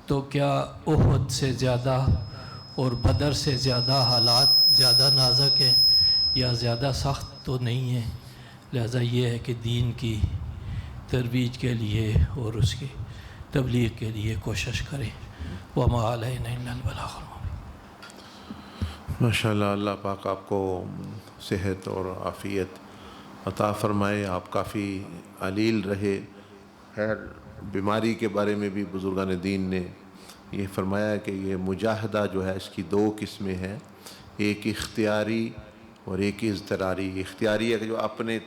تو کیا احد سے زیادہ اور بدر سے زیادہ حالات زیادہ نازک ہیں یا زیادہ سخت تو نہیں ہیں؟ لہٰذا یہ ہے کہ دین کی ترویج کے لیے اور اس کی تبلیغ کے لیے کوشش کریں۔ وَمَا عَلَيْنَا إِلَّا الْبَلَاغُ الْمُبِينُ۔ ماشاء اللہ، اللہ پاک آپ کو صحت اور عافیت عطا فرمائے۔ آپ کافی علیل رہے۔ خیر، بیماری کے بارے میں بھی بزرگان دین نے یہ فرمایا ہے کہ یہ مجاہدہ جو ہے اس کی دو قسمیں ہیں، ایک اختیاری اور ایک اضطراری۔ اختیاری ہے کہ جو اپنے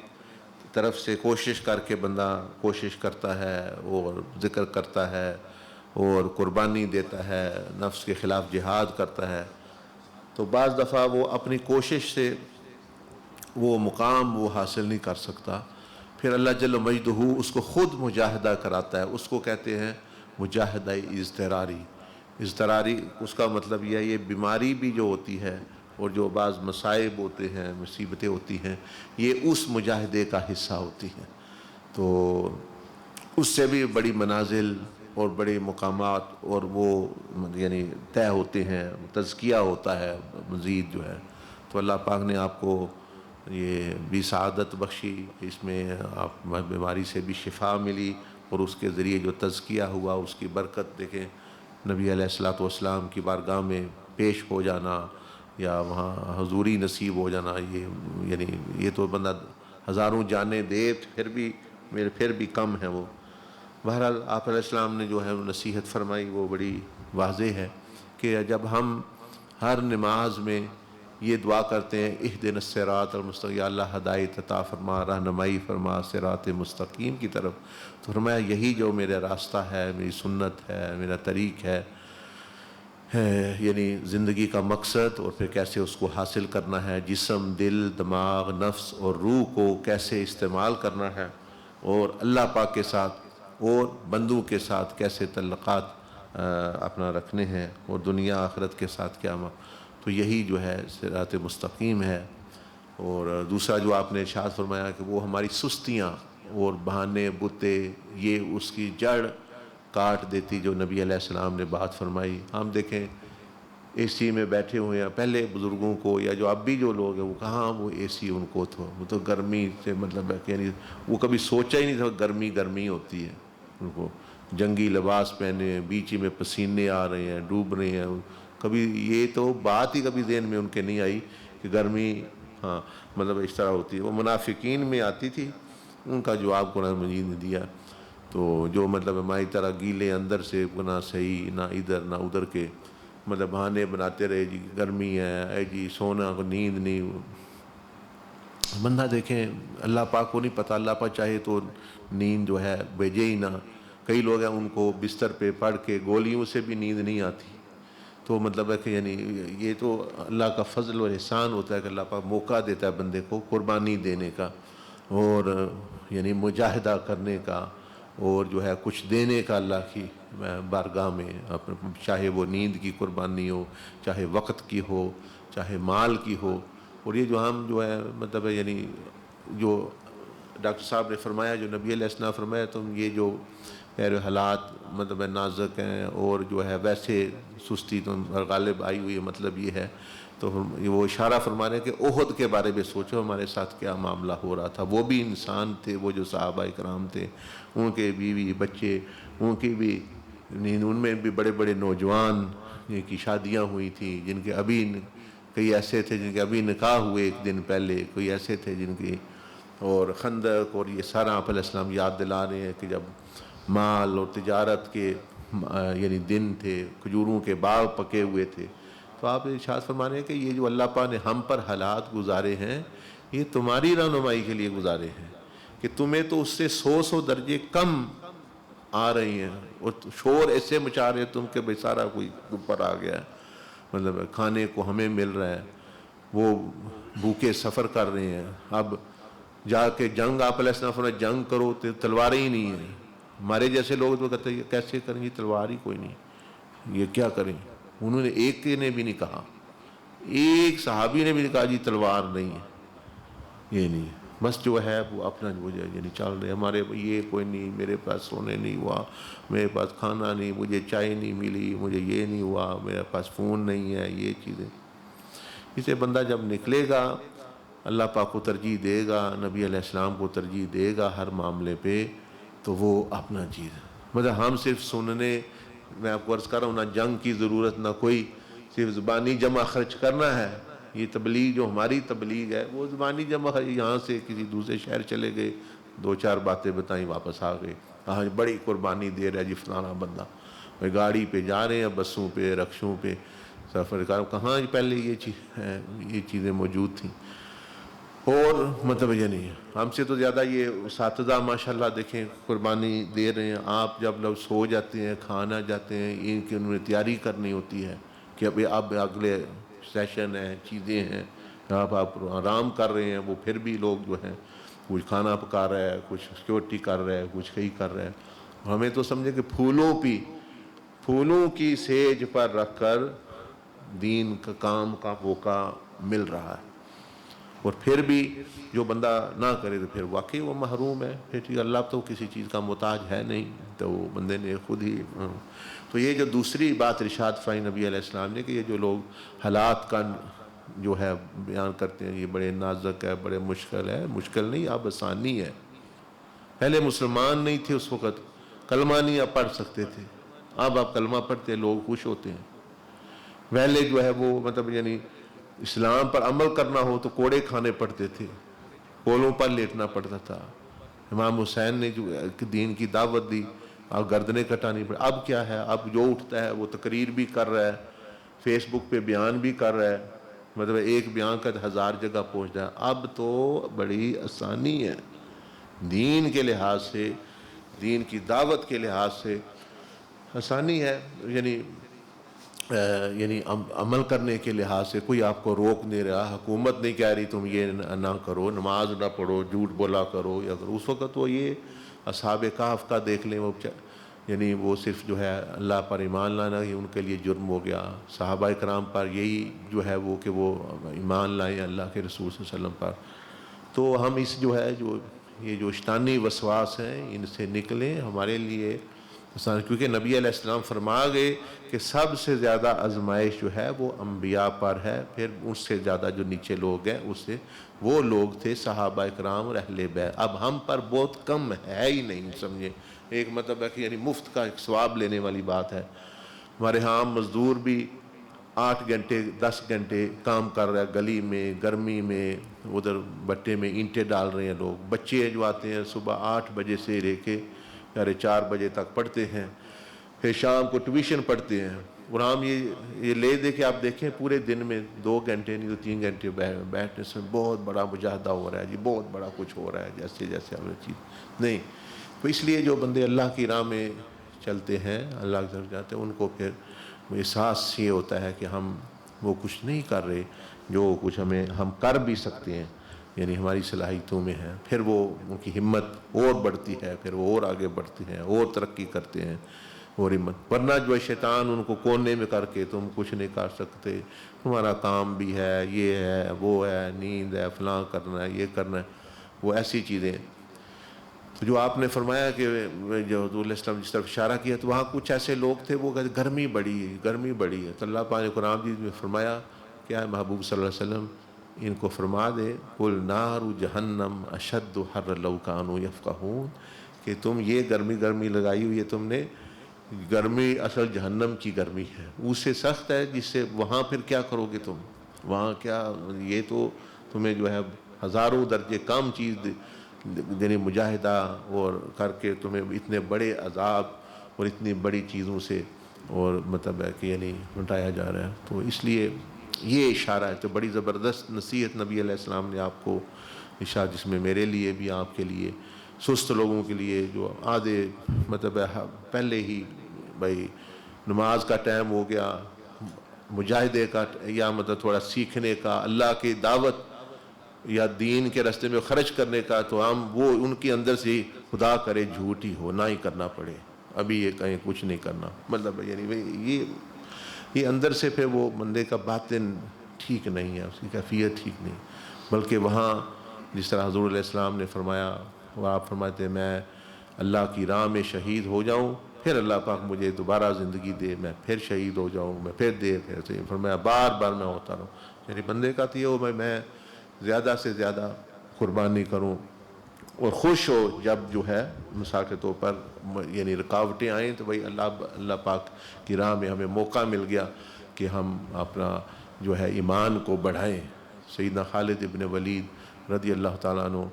طرف سے کوشش کر کے بندہ کوشش کرتا ہے اور ذکر کرتا ہے اور قربانی دیتا ہے، نفس کے خلاف جہاد کرتا ہے، تو بعض دفعہ وہ اپنی کوشش سے وہ مقام وہ حاصل نہیں کر سکتا، پھر اللہ جل مجدہ اس کو خود مجاہدہ کراتا ہے، اس کو کہتے ہیں مجاہدہ اضطراری۔ اضطراری اس کا مطلب یہ ہے، یہ بیماری بھی جو ہوتی ہے اور جو بعض مصائب ہوتے ہیں، مصیبتیں ہوتی ہیں، یہ اس مجاہدے کا حصہ ہوتی ہیں، تو اس سے بھی بڑی منازل اور بڑے مقامات اور وہ یعنی طے ہوتے ہیں، تزکیہ ہوتا ہے مزید جو ہے۔ تو اللہ پاک نے آپ کو یہ بھی سعادت بخشی، اس میں آپ بیماری سے بھی شفا ملی اور اس کے ذریعے جو تزکیہ ہوا اس کی برکت دیکھیں، نبی علیہ الصلوۃ والسلام کی بارگاہ میں پیش ہو جانا یا وہاں حضوری نصیب ہو جانا، یعنی یہ تو بندہ ہزاروں جانیں دے پھر بھی کم ہے وہ۔ بہرحال آپ علیہ السلام نے جو ہے نصیحت فرمائی وہ بڑی واضح ہے کہ جب ہم ہر نماز میں یہ دعا کرتے ہیں اہدنا الصراط المستقیم، یا اللہ ہدایت عطا فرما، رہنمائی فرما صراط مستقیم کی طرف، تو فرمایا یہی جو میرا راستہ ہے، میری سنت ہے، میرا طریق ہے، یعنی زندگی کا مقصد اور پھر کیسے اس کو حاصل کرنا ہے، جسم، دل، دماغ، نفس اور روح کو کیسے استعمال کرنا ہے، اور اللہ پاک کے ساتھ اور بندوں کے ساتھ کیسے تعلقات اپنا رکھنے ہیں، اور دنیا آخرت کے ساتھ کیا تو یہی جو ہے صراط مستقیم ہے۔ اور دوسرا جو آپ نے ارشاد فرمایا کہ وہ ہماری سستیاں اور بہانے بتے یہ اس کی جڑ کاٹ دیتی، جو نبی علیہ السلام نے بات فرمائی۔ ہم دیکھیں اے سی میں بیٹھے ہوئے ہیں، پہلے بزرگوں کو یا جو اب بھی جو لوگ ہیں وہ کہاں وہ اے سی ان کو تھا، وہ تو گرمی سے مطلب ہے کہ یعنی وہ کبھی سوچا ہی نہیں تھا گرمی ہوتی ہے، ان کو جنگی لباس پہنے ہیں، بیچ میں پسینے آ رہے ہیں، ڈوب رہے ہیں، کبھی یہ تو بات ہی کبھی ذہن میں ان کے نہیں آئی کہ گرمی ہاں مطلب اس طرح ہوتی ہے۔ وہ منافقین میں آتی تھی، ان کا جواب قرآن مجید نے دیا، تو جو مطلب ہماری طرح گیلے اندر سے نہ صحیح نہ ادھر نہ ادھر کے مطلب بہانے بناتے رہے، جی گرمی ہے، اے جی سونا کو نیند نہیں، بندہ دیکھیں اللہ پاک کو نہیں پتہ، اللہ پاک چاہے تو نیند جو ہے بھیجے ہی نہ۔ کئی لوگ ہیں ان کو بستر پہ پڑھ کے گولیوں سے بھی نیند نہیں آتی، تو مطلب ہے کہ یعنی یہ تو اللہ کا فضل و احسان ہوتا ہے کہ اللہ پاک موقع دیتا ہے بندے کو قربانی دینے کا اور یعنی مجاہدہ کرنے کا اور جو ہے کچھ دینے کا اللہ کی بارگاہ میں، چاہے وہ نیند کی قربانی ہو، چاہے وقت کی ہو، چاہے مال کی ہو۔ اور یہ جو ہم جو ہے مطلب ہے یعنی جو ڈاکٹر صاحب نے فرمایا، جو نبی علیہ السلام فرمایا، تم یہ جو حالات مطلب نازک ہیں اور جو ہے ویسے سستی تم غالب آئی ہوئی ہے، مطلب یہ ہے، تو وہ اشارہ فرما رہے ہیں کہ احد کے بارے میں سوچو ہمارے ساتھ کیا معاملہ ہو رہا تھا۔ وہ بھی انسان تھے، وہ جو صحابہ کرام تھے، ان کے بیوی بچے، ان کی بھی ان میں بھی بڑے بڑے نوجوان جن کی شادیاں ہوئی تھیں، جن کے ابھی کئی ایسے تھے جن کے ابھی نکاح ہوئے ایک دن پہلے، کوئی ایسے تھے جن کی، اور خندق اور یہ سارا آپ علیہ السلام یاد دلا رہے ہیں کہ جب مال اور تجارت کے یعنی دن تھے، کھجوروں کے باغ پکے ہوئے تھے، تو آپ ارشاد فرما رہے ہیں کہ یہ جو اللہ پاک نے ہم پر حالات گزارے ہیں یہ تمہاری رہنمائی کے لیے گزارے ہیں، کہ تمہیں تو اس سے 100 درجے کم آ رہی ہیں، اور شور ایسے مچا رہے تم کہ بھئی سارا کوئی اوپر آ گیا ہے، مطلب کھانے کو ہمیں مل رہا ہے، وہ بھوکے سفر کر رہے ہیں، اب جا کے جنگ آپ علیہ السلام فرمایا جنگ کرو تو تلواریں ہی نہیں ہیں، ہمارے جیسے لوگ تو کہتے ہیں کیسے کریں گے، تلوار ہی کوئی نہیں، یہ کیا کریں، انہوں نے ایک نے بھی نہیں کہا، ایک صحابی نے بھی نہیں کہا جی تلوار نہیں ہے، یہ نہیں ہے، بس جو ہے وہ اپنا جو یعنی چل رہے ہمارے یہ کوئی نہیں، میرے پاس سونے نہیں ہوا، میرے پاس کھانا نہیں، مجھے چائے نہیں ملی، مجھے یہ نہیں ہوا، میرے پاس فون نہیں ہے، یہ چیزیں. اسے بندہ جب نکلے گا اللہ پاک کو ترجیح دے گا، نبی علیہ السلام کو ترجیح دے گا ہر معاملے پہ، تو وہ اپنا چیز. مطلب ہم صرف سننے، میں آپ کو عرض کر رہا ہوں، نہ جنگ کی ضرورت، نہ کوئی، صرف زبانی جمع خرچ کرنا ہے. یہ تبلیغ جو ہماری تبلیغ ہے وہ زبانی جمع خرچ، یہاں سے کسی دوسرے شہر چلے گئے، 2-4 باتیں بتائیں، واپس آ گئے، ہاں بڑی قربانی دے رہا ہے جی فلانا بندہ، گاڑی پہ جا رہے ہیں، بسوں پہ، رکشوں پہ سفر کر، کہاں پہلے یہ چیزیں موجود تھیں. اور مطلب یہ نہیں ہے، ہم سے تو زیادہ یہ اساتذہ ماشاءاللہ دیکھیں قربانی دے رہے ہیں. آپ جب لوگ سو جاتے ہیں، کھانا جاتے ہیں، ان کی انہوں نے تیاری کرنی ہوتی ہے کہ اب اگلے سیشن ہیں، چیزیں ہیں، آپ آرام کر رہے ہیں، وہ پھر بھی لوگ جو ہیں کچھ کھانا پکا رہا ہے، کچھ سیکورٹی کر رہا ہے، کچھ کہیں کر رہا ہے. ہمیں تو سمجھے کہ پھولوں کی سیج پر رکھ کر دین کا کام کا موقع مل رہا ہے. اور پھر بھی جو بندہ نہ کرے تو پھر واقعی وہ محروم ہے. پھر اللہ تو کسی چیز کا محتاج ہے نہیں، تو وہ بندے نے خود ہی. تو یہ جو دوسری بات ارشاد فرمائی نبی علیہ السلام نے کہ یہ جو لوگ حالات کا جو ہے بیان کرتے ہیں، یہ بڑے نازک ہے، بڑے مشکل ہے. مشکل نہیں، اب آسانی ہے. پہلے مسلمان نہیں تھے اس وقت، کلمہ نہیں آپ پڑھ سکتے تھے، اب آپ کلمہ پڑھتے لوگ خوش ہوتے ہیں. پہلے جو ہے وہ مطلب یعنی اسلام پر عمل کرنا ہو تو کوڑے کھانے پڑتے تھے، پولوں پر لیٹنا پڑتا تھا. امام حسین نے جو دین کی دعوت دی، اب گردنیں کٹانی پڑی. اب کیا ہے، اب جو اٹھتا ہے وہ تقریر بھی کر رہا ہے، فیس بک پہ بیان بھی کر رہا ہے، مطلب ایک بیان کا 1000 جگہ پہنچ رہا ہے. اب تو بڑی آسانی ہے دین کے لحاظ سے، دین کی دعوت کے لحاظ سے آسانی ہے. یعنی عمل کرنے کے لحاظ سے کوئی آپ کو روک نہیں رہا. حکومت نہیں کہہ رہی تم یہ نہ کرو، نماز نہ پڑھو، جھوٹ بولا کرو یا کرو. اس وقت وہ یہ اصحاب کہف کا دیکھ لیں، وہ یعنی وہ صرف جو ہے اللہ پر ایمان لانا ہی ان کے لیے جرم ہو گیا. صحابہ کرام پر یہی جو ہے وہ کہ وہ ایمان لائیں اللہ کے رسول صلی اللہ علیہ وسلم پر. تو ہم اس جو ہے یہ جو شیطانی وسواس ہیں ان سے نکلیں، ہمارے لیے آسان. کیونکہ نبی علیہ السلام فرما گئے کہ سب سے زیادہ آزمائش جو ہے وہ انبیاء پر ہے، پھر اس سے زیادہ جو نیچے لوگ ہیں اس سے وہ لوگ تھے صحابہ اکرام اور اہل بیت. اب ہم پر بہت کم ہے ہی نہیں، سمجھے. ایک مطلب ہے کہ یعنی مفت کا ایک ثواب لینے والی بات ہے. ہمارے ہاں مزدور بھی 8 گھنٹے 10 گھنٹے کام کر رہا ہے، گلی میں، گرمی میں، ادھر بٹے میں اینٹیں ڈال رہے ہیں لوگ. بچے جو آتے ہیں صبح 8 بجے سے لے کے 4 بجے تک پڑھتے ہیں، پھر شام کو ٹیوشن پڑھتے ہیں. اور ہم یہ لے دے کے آپ دیکھیں پورے دن میں 2 گھنٹے نہیں تو 3 گھنٹے بیٹھنے سے بہت بڑا مجاہدہ ہو رہا ہے جی، بہت بڑا کچھ ہو رہا ہے، جیسے ہر چیز نہیں. تو اس لیے جو بندے اللہ کی راہ میں چلتے ہیں، اللہ کی طرف جاتے ہیں، ان کو پھر احساس یہ ہوتا ہے کہ ہم وہ کچھ نہیں کر رہے جو کچھ ہم کر بھی سکتے ہیں، یعنی ہماری صلاحیتوں میں ہے. پھر وہ ان کی ہمت اور بڑھتی ہے، پھر وہ اور آگے بڑھتے ہیں، اور ترقی کرتے ہیں اور ہمت. ورنہ جو ہے شیطان ان کو کونے میں کر کے تم کچھ نہیں کر سکتے، تمہارا کام بھی ہے، یہ ہے، وہ ہے، نیند ہے، فلاں کرنا ہے، یہ کرنا ہے، وہ ایسی چیزیں. تو جو آپ نے فرمایا کہ جو حضور علیہ السلام جس طرف اشارہ کیا، تو وہاں کچھ ایسے لوگ تھے وہ کہتے گرمی بڑی ہے. تو اللہ پاک نے قرآن جی میں فرمایا کیا ہے، محبوب صلی اللہ علیہ وسلم ان کو فرما دے قل نار جہنم اشد حر لو کانوا یفقہون، کہ تم یہ گرمی لگائی ہوئی ہے تم نے، گرمی اصل جہنم کی گرمی ہے، اس سے سخت ہے، جس سے وہاں پھر کیا کرو گے تم، وہاں کیا، یہ تو تمہیں جو ہے ہزاروں درجے کم چیز یعنی مجاہدہ اور کر کے تمہیں اتنے بڑے عذاب اور اتنی بڑی چیزوں سے اور مطلب ہے کہ یعنی ہٹایا جا رہا ہے. تو اس لیے یہ اشارہ ہے. تو بڑی زبردست نصیحت نبی علیہ السلام نے آپ کو اشارہ، جس میں میرے لیے بھی، آپ کے لیے، سست لوگوں کے لیے جو آدھے مطلب ہے پہلے ہی بھائی نماز کا ٹائم ہو گیا، مجاہدے کا یا مطلب تھوڑا سیکھنے کا، اللہ کی دعوت یا دین کے راستے میں خرچ کرنے کا، تو ہم وہ ان کے اندر سے خدا کرے جھوٹ ہی ہو، نہ ہی کرنا پڑے، ابھی یہ کہیں کچھ نہیں کرنا، مطلب یعنی یہ اندر سے پھر وہ بندے کا باطن ٹھیک نہیں ہے، اس کی کیفیت ٹھیک نہیں، بلکہ وہاں جس طرح حضور علیہ السلام نے فرمایا، وہ آپ فرماتے ہیں میں اللہ کی راہ میں شہید ہو جاؤں، پھر اللہ پاک مجھے دوبارہ زندگی دے، میں پھر شہید ہو جاؤں، میں پھر دے، پھر سے فرمایا بار بار میں ہوتا رہوں. یعنی بندے کا تو یہ ہو میں زیادہ سے زیادہ قربانی کروں، اور خوش ہو جب جو ہے مثال کے طور پر یعنی رکاوٹیں آئیں تو بھائی اللہ پاک کی راہ میں ہمیں موقع مل گیا کہ ہم اپنا جو ہے ایمان کو بڑھائیں. سیدنا خالد ابن ولید رضی اللہ تعالیٰ عنہ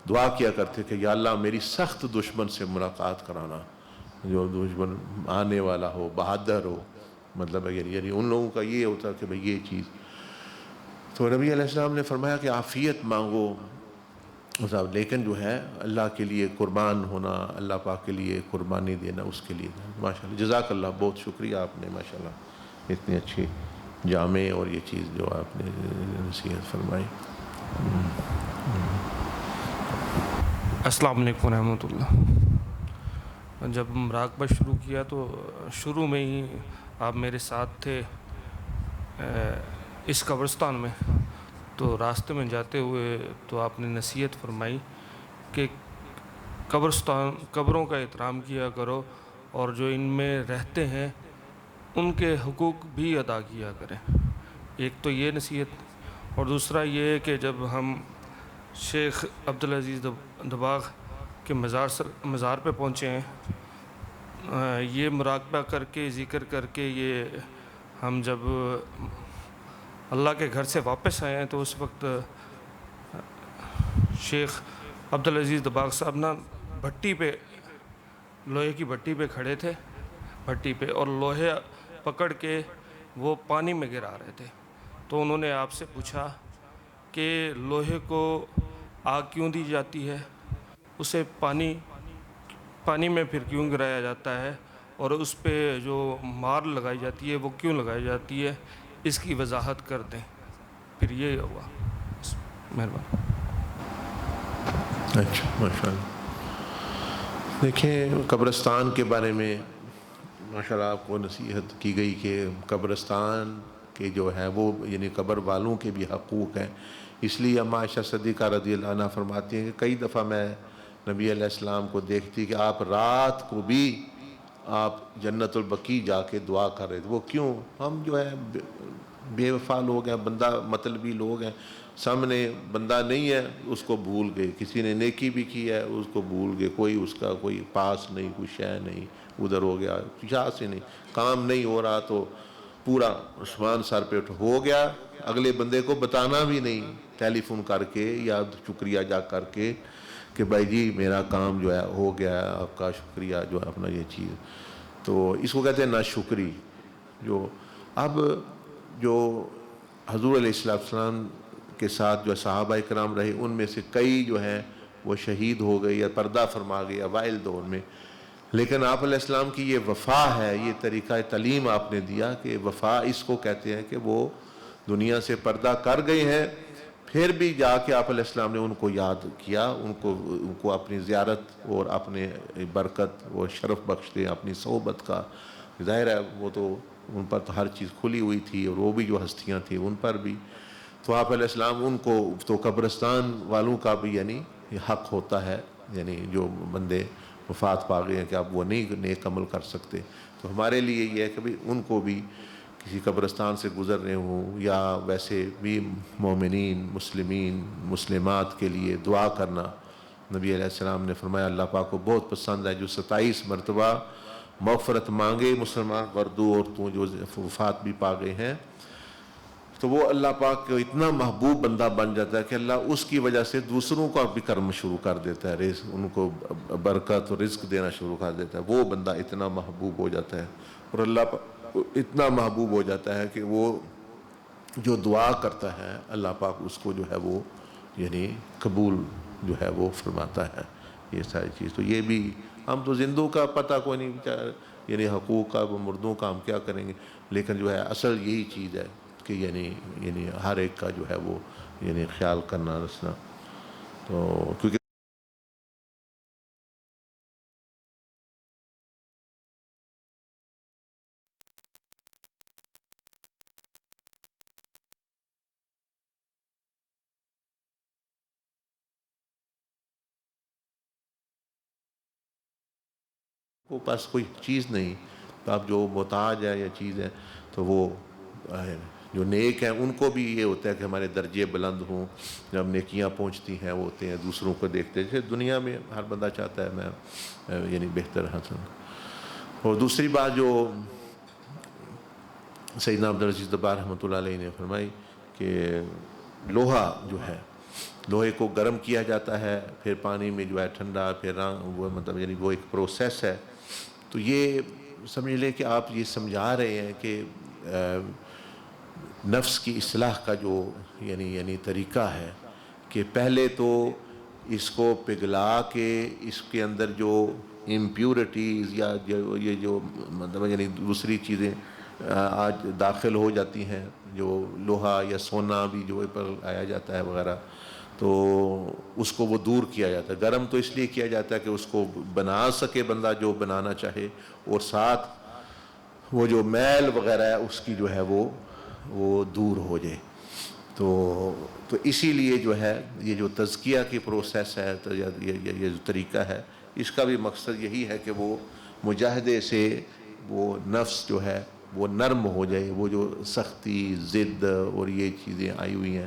دعا کیا کرتے کہ یا اللہ میری سخت دشمن سے ملاقات کرانا، جو دشمن آنے والا ہو، بہادر ہو، مطلب یعنی ان لوگوں کا یہ ہوتا کہ بھئی یہ چیز. تو نبی علیہ السلام نے فرمایا کہ عافیت مانگو، لیکن جو ہے اللہ کے لیے قربان ہونا، اللہ پاک کے لیے قربانی دینا، اس کے لیے. ماشاءاللہ جزاک اللہ، بہت شکریہ آپ نے ماشاءاللہ اتنی اچھی جامع اور یہ چیز جو آپ نے نصیحت فرمائی. السلام علیکم ورحمۃ اللہ. جب مراقبہ شروع کیا تو شروع میں ہی آپ میرے ساتھ تھے اس قبرستان میں، تو راستے میں جاتے ہوئے تو آپ نے نصیحت فرمائی کہ قبروں کا احترام کیا کرو اور جو ان میں رہتے ہیں ان کے حقوق بھی ادا کیا کریں. ایک تو یہ نصیحت، اور دوسرا یہ کہ جب ہم شیخ عبدالعزیز دباغ کے مزار پہ پہنچے ہیں، یہ مراقبہ کر کے ذکر کر کے یہ ہم جب اللہ کے گھر سے واپس آئے ہیں تو اس وقت شیخ عبدالعزیز دباغ صاحب نا بھٹی پہ، لوہے کی بھٹی پہ کھڑے تھے، بھٹی پہ، اور لوہے پکڑ کے وہ پانی میں گرا رہے تھے. تو انہوں نے آپ سے پوچھا کہ لوہے کو آگ کیوں دی جاتی ہے، اسے پانی میں پھر کیوں گرایا جاتا ہے، اور اس پہ جو مار لگائی جاتی ہے وہ کیوں لگائی جاتی ہے، اس کی وضاحت کر دیں. پھر یہ ہوا. مہربانی. اچھا ماشاءاللہ. دیکھیں قبرستان کے بارے میں ماشاءاللہ آپ کو نصیحت کی گئی کہ قبرستان کے جو ہے وہ یعنی قبر والوں کے بھی حقوق ہیں. اس لیے اما عائشہ صدیقہ رضی اللہ عنہ فرماتی ہیں کہ کئی دفعہ میں نبی علیہ السلام کو دیکھتی کہ آپ رات کو بھی آپ جنت البقیع جا کے دعا کر رہے تھے. وہ کیوں؟ ہم جو ہے بے وفا لوگ ہیں، بندہ مطلبی لوگ ہیں، سامنے بندہ نہیں ہے اس کو بھول گئے، کسی نے نیکی بھی کی ہے اس کو بھول گئے، کوئی اس کا کوئی پاس نہیں، کوئی شے نہیں، ادھر ہو گیا، جہاں سے نہیں، کام نہیں ہو رہا تو پورا عثمان سر پہ ہو گیا، اگلے بندے کو بتانا بھی نہیں، ٹیلی فون کر کے یا شکریہ جا کر کے کہ بھائی جی میرا کام جو ہے ہو گیا ہے، آپ کا شکریہ جو ہے اپنا یہ چیز. تو اس کو کہتے ہیں ناشکری. جو اب جو حضور علیہ السلام کے ساتھ جو صحابہ کرام رہے ان میں سے کئی جو ہیں وہ شہید ہو گئے یا پردہ فرما گئے اوائل دور میں، لیکن آپ علیہ السلام کی یہ وفا ہے، یہ طریقہ تعلیم آپ نے دیا کہ وفا اس کو کہتے ہیں کہ وہ دنیا سے پردہ کر گئے ہیں، پھر بھی جا کے آپ علیہ السلام نے ان کو یاد کیا، ان کو اپنی زیارت اور اپنے برکت اور شرف بخشتے اپنی صحبت کا. ظاہر ہے وہ تو ان پر تو ہر چیز کھلی ہوئی تھی، اور وہ بھی جو ہستیاں تھیں ان پر بھی. تو آپ علیہ السلام ان کو تو قبرستان والوں کا بھی یعنی حق ہوتا ہے، یعنی جو بندے وفات پا گئے ہیں کہ اب وہ نہیں نیک عمل کر سکتے. تو ہمارے لیے یہ ہے کہ بھی ان کو بھی کسی قبرستان سے گزر رہے ہوں یا ویسے بھی مومنین مسلمین مسلمات کے لیے دعا کرنا. نبی علیہ السلام نے فرمایا اللہ پاک کو بہت پسند ہے جو 27 مرتبہ مغفرت مانگے مسلمان مردوں عورتوں جو وفات بھی پا گئے ہیں، تو وہ اللہ پاک کو اتنا محبوب بندہ بن جاتا ہے کہ اللہ اس کی وجہ سے دوسروں کا بھی کرم شروع کر دیتا ہے، ان کو برکت اور رزق دینا شروع کر دیتا ہے. وہ بندہ اتنا محبوب ہو جاتا ہے، اور اللہ پاک اتنا محبوب ہو جاتا ہے کہ وہ جو دعا کرتا ہے اللہ پاک اس کو جو ہے وہ یعنی قبول جو ہے وہ فرماتا ہے. یہ ساری چیز تو یہ بھی ہم تو زندوں کا پتہ کوئی نہیں بیچارہ، یعنی حقوق کا، وہ مردوں کا ہم کیا کریں گے، لیکن جو ہے اصل یہی چیز ہے کہ یعنی ہر ایک کا جو ہے وہ یعنی خیال کرنا رسنا. تو کیونکہ وہ پاس کوئی چیز نہیں، تو آپ جو محتاج ہے یا چیز ہے تو وہ جو نیک ہیں ان کو بھی یہ ہوتا ہے کہ ہمارے درجے بلند ہوں، جب نیکیاں پہنچتی ہیں وہ ہوتے ہیں دوسروں کو دیکھتے ہیں. جیسے دنیا میں ہر بندہ چاہتا ہے میں یعنی بہتر حاصل. اور دوسری بات جو سیدنا عبدالعزیز دباغ رحمۃ اللہ علیہ نے فرمائی کہ لوہا جو ہے، لوہے کو گرم کیا جاتا ہے، پھر پانی میں جو ہے ٹھنڈا، پھر رنگ، وہ مطلب یعنی وہ ایک پروسیس ہے. تو یہ سمجھ لیں کہ آپ یہ سمجھا رہے ہیں کہ نفس کی اصلاح کا جو یعنی طریقہ ہے کہ پہلے تو اس کو پگھلا کے اس کے اندر جو امپیورٹیز یا یہ جو مطلب یعنی دوسری چیزیں آج داخل ہو جاتی ہیں، جو لوہا یا سونا بھی جو پر آیا جاتا ہے وغیرہ، تو اس کو وہ دور کیا جاتا ہے. گرم تو اس لیے کیا جاتا ہے کہ اس کو بنا سکے بندہ جو بنانا چاہے، اور ساتھ وہ جو میل وغیرہ ہے اس کی جو ہے وہ دور ہو جائے. تو اسی لیے جو ہے یہ جو تزکیہ کی پروسیس ہے، یہ جو طریقہ ہے، اس کا بھی مقصد یہی ہے کہ وہ مجاہدے سے وہ نفس جو ہے وہ نرم ہو جائے، وہ جو سختی، ضد اور یہ چیزیں آئی ہوئی ہیں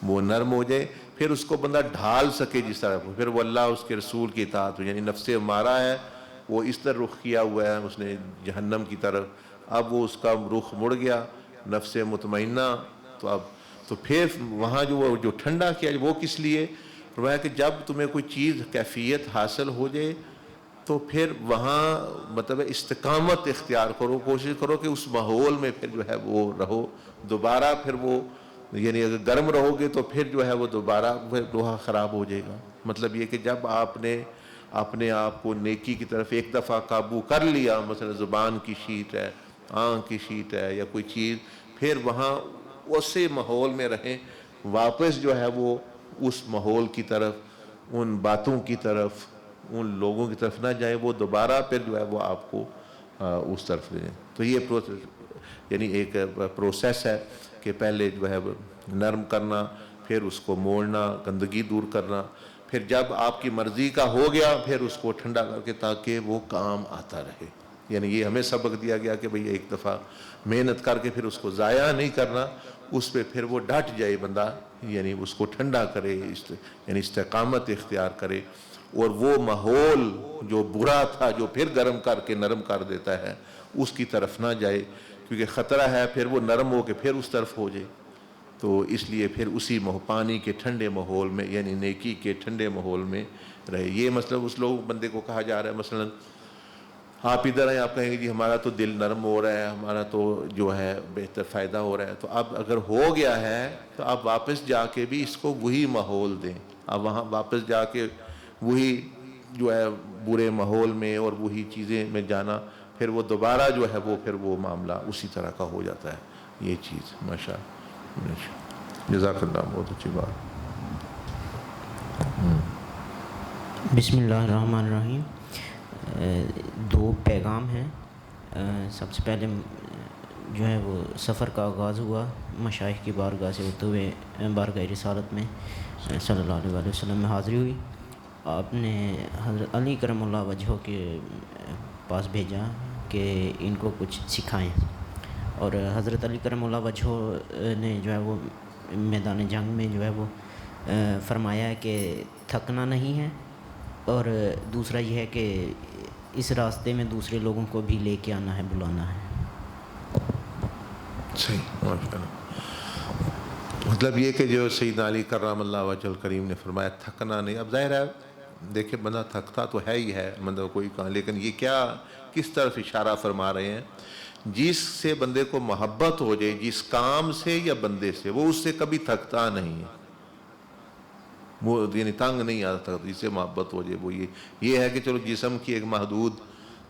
وہ نرم ہو جائے، پھر اس کو بندہ ڈھال سکے جس طرح، پھر وہ اللہ اس کے رسول کی اطاعت ہو. یعنی نفس مارا ہے وہ اس طرح رخ کیا ہوا ہے اس نے جہنم کی طرف، اب وہ اس کا رخ مڑ گیا نفس مطمئنہ. تو پھر وہاں جو ٹھنڈا کیا وہ کس لیے فرمایا کہ جب تمہیں کوئی چیز کیفیت حاصل ہو جائے تو پھر وہاں مطلب استقامت اختیار کرو، کوشش کرو کہ اس ماحول میں پھر جو ہے وہ رہو. دوبارہ پھر وہ یعنی اگر گرم رہو گے تو پھر جو ہے وہ دوبارہ لوہا خراب ہو جائے گا. مطلب یہ کہ جب آپ نے اپنے آپ کو نیکی کی طرف ایک دفعہ قابو کر لیا، مثلا زبان کی شیٹ ہے، آنکھ کی شیٹ ہے یا کوئی چیز، پھر وہاں اسی ماحول میں رہیں، واپس جو ہے وہ اس ماحول کی طرف، ان باتوں کی طرف، ان لوگوں کی طرف نہ جائیں، وہ دوبارہ پھر جو ہے وہ آپ کو اس طرف لے جائیں. تو یہ یعنی ایک پروسیس ہے کہ پہلے جو ہے نرم کرنا، پھر اس کو موڑنا، گندگی دور کرنا، پھر جب آپ کی مرضی کا ہو گیا پھر اس کو ٹھنڈا کر کے تاکہ وہ کام آتا رہے. یعنی یہ ہمیں سبق دیا گیا کہ بھئی ایک دفعہ محنت کر کے پھر اس کو ضائع نہیں کرنا، اس پہ پھر وہ ڈٹ جائے بندہ، یعنی اس کو ٹھنڈا کرے، یعنی استقامت اختیار کرے، اور وہ ماحول جو برا تھا جو پھر گرم کر کے نرم کر دیتا ہے اس کی طرف نہ جائے، کیونکہ خطرہ ہے پھر وہ نرم ہو کے پھر اس طرف ہو جائے. تو اس لیے پھر اسی پانی کے ٹھنڈے ماحول میں یعنی نیکی کے ٹھنڈے ماحول میں رہے. یہ مطلب اس لوگ بندے کو کہا جا رہا ہے مثلا آپ ادھر ہیں، آپ کہیں گے جی ہمارا تو دل نرم ہو رہا ہے، ہمارا تو جو ہے بہتر فائدہ ہو رہا ہے، تو اب اگر ہو گیا ہے تو آپ واپس جا کے بھی اس کو وہی ماحول دیں. اب وہاں واپس جا کے وہی جو ہے برے ماحول میں اور وہی چیزیں میں جانا، پھر وہ دوبارہ جو ہے وہ پھر وہ معاملہ اسی طرح کا ہو جاتا ہے. یہ چیز ماشاء جزاک اللہ، بہت اچھی بات. بسم اللہ الرحمن الرحیم. دو پیغام ہیں. سب سے پہلے جو ہے وہ سفر کا آغاز ہوا مشائخ کی بارگاہ سے ہوتے ہوئے بارگاہ رسالت میں صلی اللہ علیہ وسلم میں حاضری ہوئی. آپ نے حضرت علی کرم اللہ وجہہ کے پاس بھیجا کہ ان کو کچھ سکھائیں، اور حضرت علی کرم اللہ وجہہ نے جو ہے وہ میدان جنگ میں جو ہے وہ فرمایا ہے کہ تھکنا نہیں ہے، اور دوسرا یہ ہے کہ اس راستے میں دوسرے لوگوں کو بھی لے کے آنا ہے، بلانا ہے. صحیح، ماشاء اللہ. مطلب یہ کہ جو سیدنا علی کرم اللہ وجہ الکریم نے فرمایا تھکنا نہیں. اب ظاہر ہے دیکھیں بندہ تھکتا تو ہے ہی ہے، مطلب کوئی کہاں، لیکن یہ کیا کس طرف اشارہ فرما رہے ہیں؟ جس سے بندے کو محبت ہو جائے، جس کام سے یا بندے سے، وہ اس سے کبھی تھکتا نہیں ہے، وہ یعنی تنگ نہیں آتا. جس سے محبت ہو جائے وہ یہ ہے کہ چلو جسم کی ایک محدود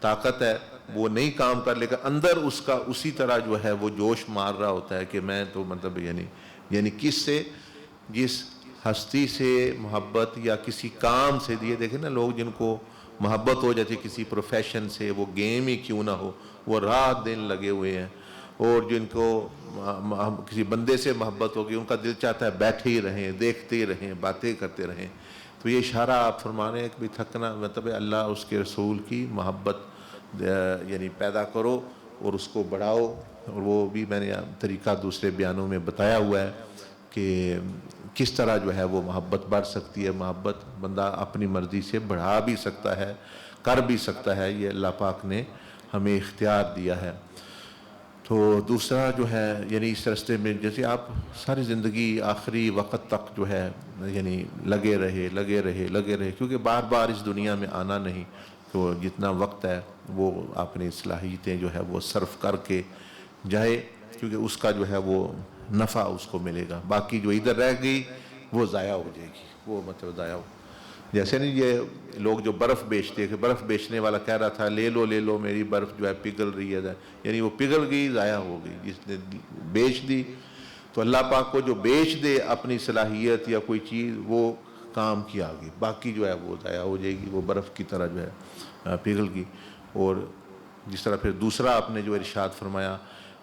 طاقت ہے، وہ نہیں کام کر، لیکن اندر اس کا اسی طرح جو ہے وہ جوش مار رہا ہوتا ہے کہ میں تو مطلب یعنی کس سے، جس ہستی سے محبت یا کسی کام سے. یہ دیکھیں نا لوگ جن کو محبت ہو جاتی کسی پروفیشن سے، وہ گیم ہی کیوں نہ ہو، وہ رات دن لگے ہوئے ہیں، اور جن کو کسی بندے سے محبت ہوگی ان کا دل چاہتا ہے بیٹھے ہی رہیں، دیکھتے ہی رہیں، باتیں کرتے رہیں. تو یہ اشارہ آپ فرما رہے ہیں کہ بھی تھکنا مطلب اللہ اس کے رسول کی محبت یعنی پیدا کرو اور اس کو بڑھاؤ. اور وہ بھی میں نے طریقہ دوسرے بیانوں میں بتایا ہوا ہے کہ کس طرح جو ہے وہ محبت بڑھ سکتی ہے. محبت بندہ اپنی مرضی سے بڑھا بھی سکتا ہے, کر بھی سکتا ہے, یہ اللہ پاک نے ہمیں اختیار دیا ہے. تو دوسرا جو ہے یعنی اس راستے میں جیسے آپ ساری زندگی آخری وقت تک جو ہے یعنی لگے رہے کیونکہ بار بار اس دنیا میں آنا نہیں, تو جتنا وقت ہے وہ اپنی صلاحیتیں جو ہے وہ صرف کر کے جائے, کیونکہ اس کا جو ہے وہ نفع اس کو ملے گا. باقی جو ادھر رہ گئی وہ ضائع ہو جائے گی, وہ مطلب ضائع ہو. جیسے نہیں یہ لوگ جو برف بیچتے ہیں کہ برف بیچنے والا کہہ رہا تھا لے لو میری برف جو ہے پگھل رہی ہے, یعنی وہ پگھل گئی, ضائع ہو گئی. جس نے بیچ دی تو اللہ پاک کو جو بیچ دے اپنی صلاحیت یا کوئی چیز وہ کام کی آگے, باقی جو ہے وہ ضائع ہو جائے گی, وہ برف کی طرح جو ہے پگھل گئی. اور جس طرح پھر دوسرا آپ نے جو ارشاد فرمایا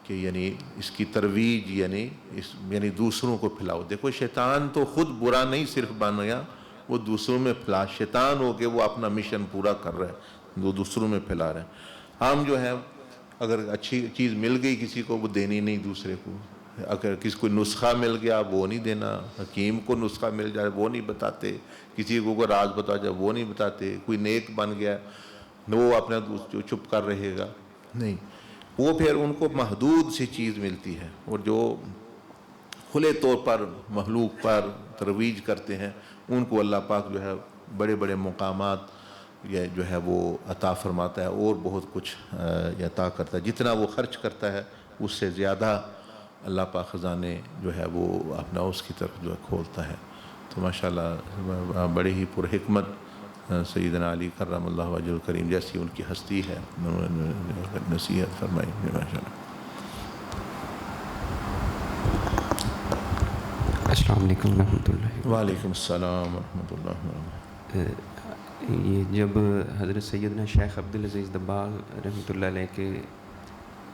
کہ یعنی اس کی ترویج یعنی دوسروں کو پھیلاؤ. دیکھو شیطان تو خود برا نہیں صرف بن گیا, وہ دوسروں میں پھیلا, شیطان ہو کے وہ اپنا مشن پورا کر رہا ہے, وہ دوسروں میں پھیلا رہے ہیں. ہم جو ہے اگر اچھی چیز مل گئی کسی کو وہ دینی نہیں دوسرے کو, اگر کسی کو نسخہ مل گیا وہ نہیں دینا, حکیم کو نسخہ مل جائے وہ نہیں بتاتے, کسی کو کوئی راز بتا جائے وہ نہیں بتاتے, کوئی نیک بن گیا وہ اپنا چپ کر رہے گا نہیں. وہ پھر ان کو محدود سی چیز ملتی ہے, اور جو کھلے طور پر مخلوق پر ترویج کرتے ہیں ان کو اللہ پاک جو ہے بڑے بڑے مقامات یہ جو ہے وہ عطا فرماتا ہے, اور بہت کچھ عطا کرتا ہے. جتنا وہ خرچ کرتا ہے اس سے زیادہ اللہ پاک خزانے جو ہے وہ اپنا اس کی طرف جو ہے کھولتا ہے. تو ماشاءاللہ بڑے ہی پر حکمت سیدنا علی کرم اللہ وجہ الکریم جیسی ان کی ہستی ہے, نصیحت فرمائی ماشاءاللہ. السلام علیکم ورحمۃ اللہ. وعلیکم السلام ورحمۃ اللہ وبرکاتہ. یہ جب حضرت سیدنا شیخ عبدالعزیز دباغ رحمۃ اللہ علیہ کے